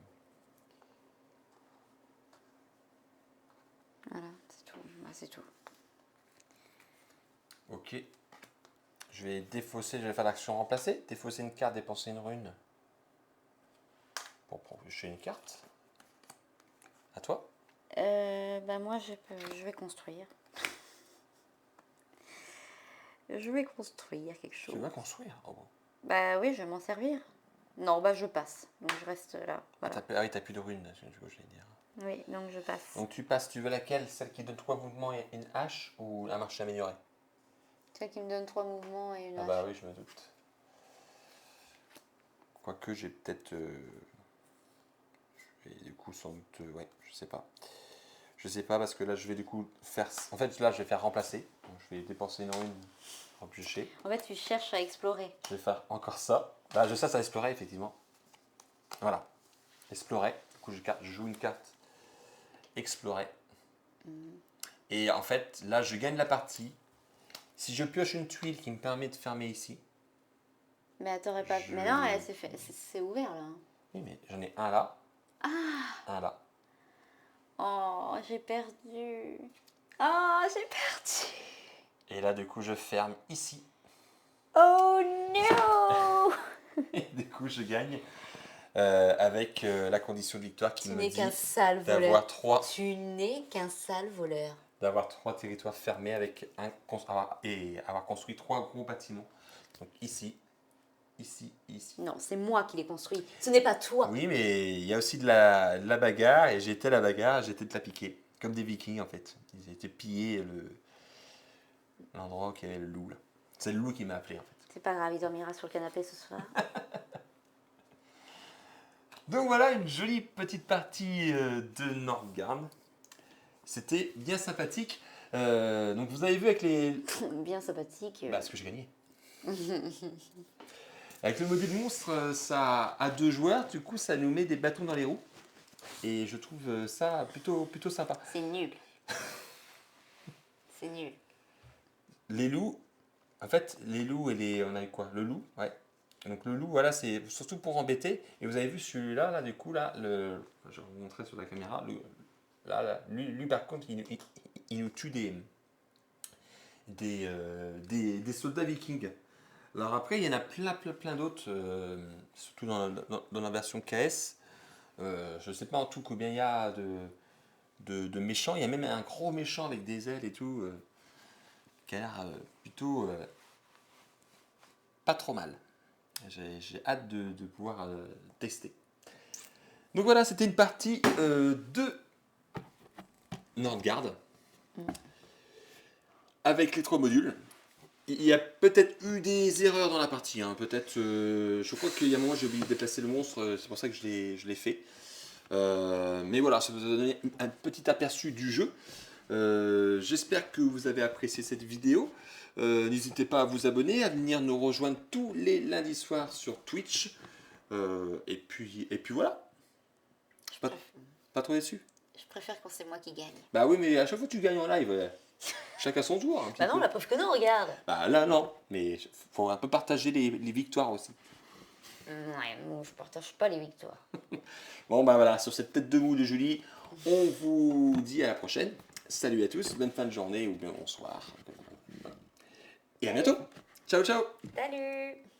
A: Voilà, c'est tout. Bah, c'est tout.
B: ok. Je vais défausser, je vais faire l'action remplacer. Défausser une carte, dépenser une rune. Pour piocher une carte. À toi.
A: Bah moi, je vais construire. Je vais construire quelque chose.
B: Tu vas construire. Oh, bon.
A: Bah oui, je vais m'en servir. Non, bah je passe. Donc je reste là. Voilà.
B: Ah oui, t'as plus de runes, je vais dire.
A: Oui, donc je passe.
B: Donc tu passes, tu veux laquelle? Celle qui donne 3 mouvements et une hache ou un marché amélioré?
A: Celle qui me donne 3 mouvements et une
B: Ah
A: hache.
B: bah oui, je me doute. Quoique j'ai peut-être... du coup, sans doute... ouais, je sais pas. Je sais pas parce que là, je vais du coup faire... En fait, là, je vais faire remplacer. Donc, je vais dépenser une rune en piocher.
A: En fait, tu cherches à explorer.
B: Je vais faire encore ça. Bah, je sais, ça explorer, effectivement. Voilà. Explorer. Du coup, je joue une carte. Explorer. Et en fait, là, je gagne la partie. Si je pioche une tuile qui me permet de fermer ici.
A: Mais t'aurais pas...
B: Je-
A: Mais non, c'est ouvert là.
B: Oui, mais j'en ai un là. Un là.
A: Oh, j'ai perdu. Oh, j'ai perdu.
B: Et là, du coup, je ferme ici.
A: Oh no.
B: Et du coup, je gagne. Avec la condition de victoire qui
A: Tu
B: me
A: n'es
B: dit
A: qu'un sale voleur.
B: d'avoir 3
A: Tu n'es qu'un sale voleur.
B: territoires fermés avec et avoir construit 3 gros bâtiments. Donc ici, ici, ici.
A: Non, c'est moi qui l'ai construit. Ce n'est pas toi.
B: Oui, mais il y a aussi de la bagarre, et j'étais la bagarre, j'étais de la piquer. Comme des vikings en fait. Ils étaient pillés l'endroit où il y avait le loup là. C'est le loup qui m'a appelé en fait.
A: C'est pas grave, il dormira sur le canapé ce soir.
B: Donc voilà une jolie petite partie de Nordgard. C'était bien sympathique. Donc vous avez vu avec les...
A: Bien sympathique.
B: Bah, ce que j'ai gagné. Avec le module monstre, ça à 2 joueurs, du coup ça nous met des bâtons dans les roues. Et je trouve ça plutôt sympa.
A: C'est nul. C'est nul.
B: Les loups, en fait, les loups et les... On a eu quoi? Le loup, ouais. Donc le loup, voilà, c'est surtout pour embêter. Et vous avez vu celui-là, là, du coup, là, je vais vous montrer sur la caméra. Lui, par contre, il nous tue des soldats vikings. Alors après, il y en a plein d'autres, surtout dans la version KS. Je ne sais pas en tout combien il y a de méchants. Il y a même un gros méchant avec des ailes et tout, qui a l'air plutôt pas trop mal. J'ai hâte de pouvoir tester. Donc voilà, c'était une partie de Nordgard avec les 3 modules. Il y a peut-être eu des erreurs dans la partie, hein. Peut-être, je crois qu'il y a un moment j'ai oublié de déplacer le monstre, c'est pour ça que je l'ai fait. Mais voilà, ça vous a donné un petit aperçu du jeu. J'espère que vous avez apprécié cette vidéo. N'hésitez pas à vous abonner, à venir nous rejoindre tous les lundis soirs sur Twitch. Et puis voilà,
A: Je,
B: pas,
A: préf-
B: pas trop déçu.
A: je préfère quand c'est moi qui gagne.
B: Bah oui, mais à chaque fois que tu gagnes en live, chacun son tour. Un petit
A: Bah non,
B: peu.
A: la preuve que non, regarde.
B: Bah là, non, mais faut un peu partager les victoires aussi.
A: Ouais, moi je partage pas les victoires.
B: Bon, bah voilà, sur cette tête de moule de Julie, on vous dit à la prochaine. Salut à tous, bonne fin de journée ou bien bonsoir. Et à bientôt. Ciao, ciao.
A: Salut!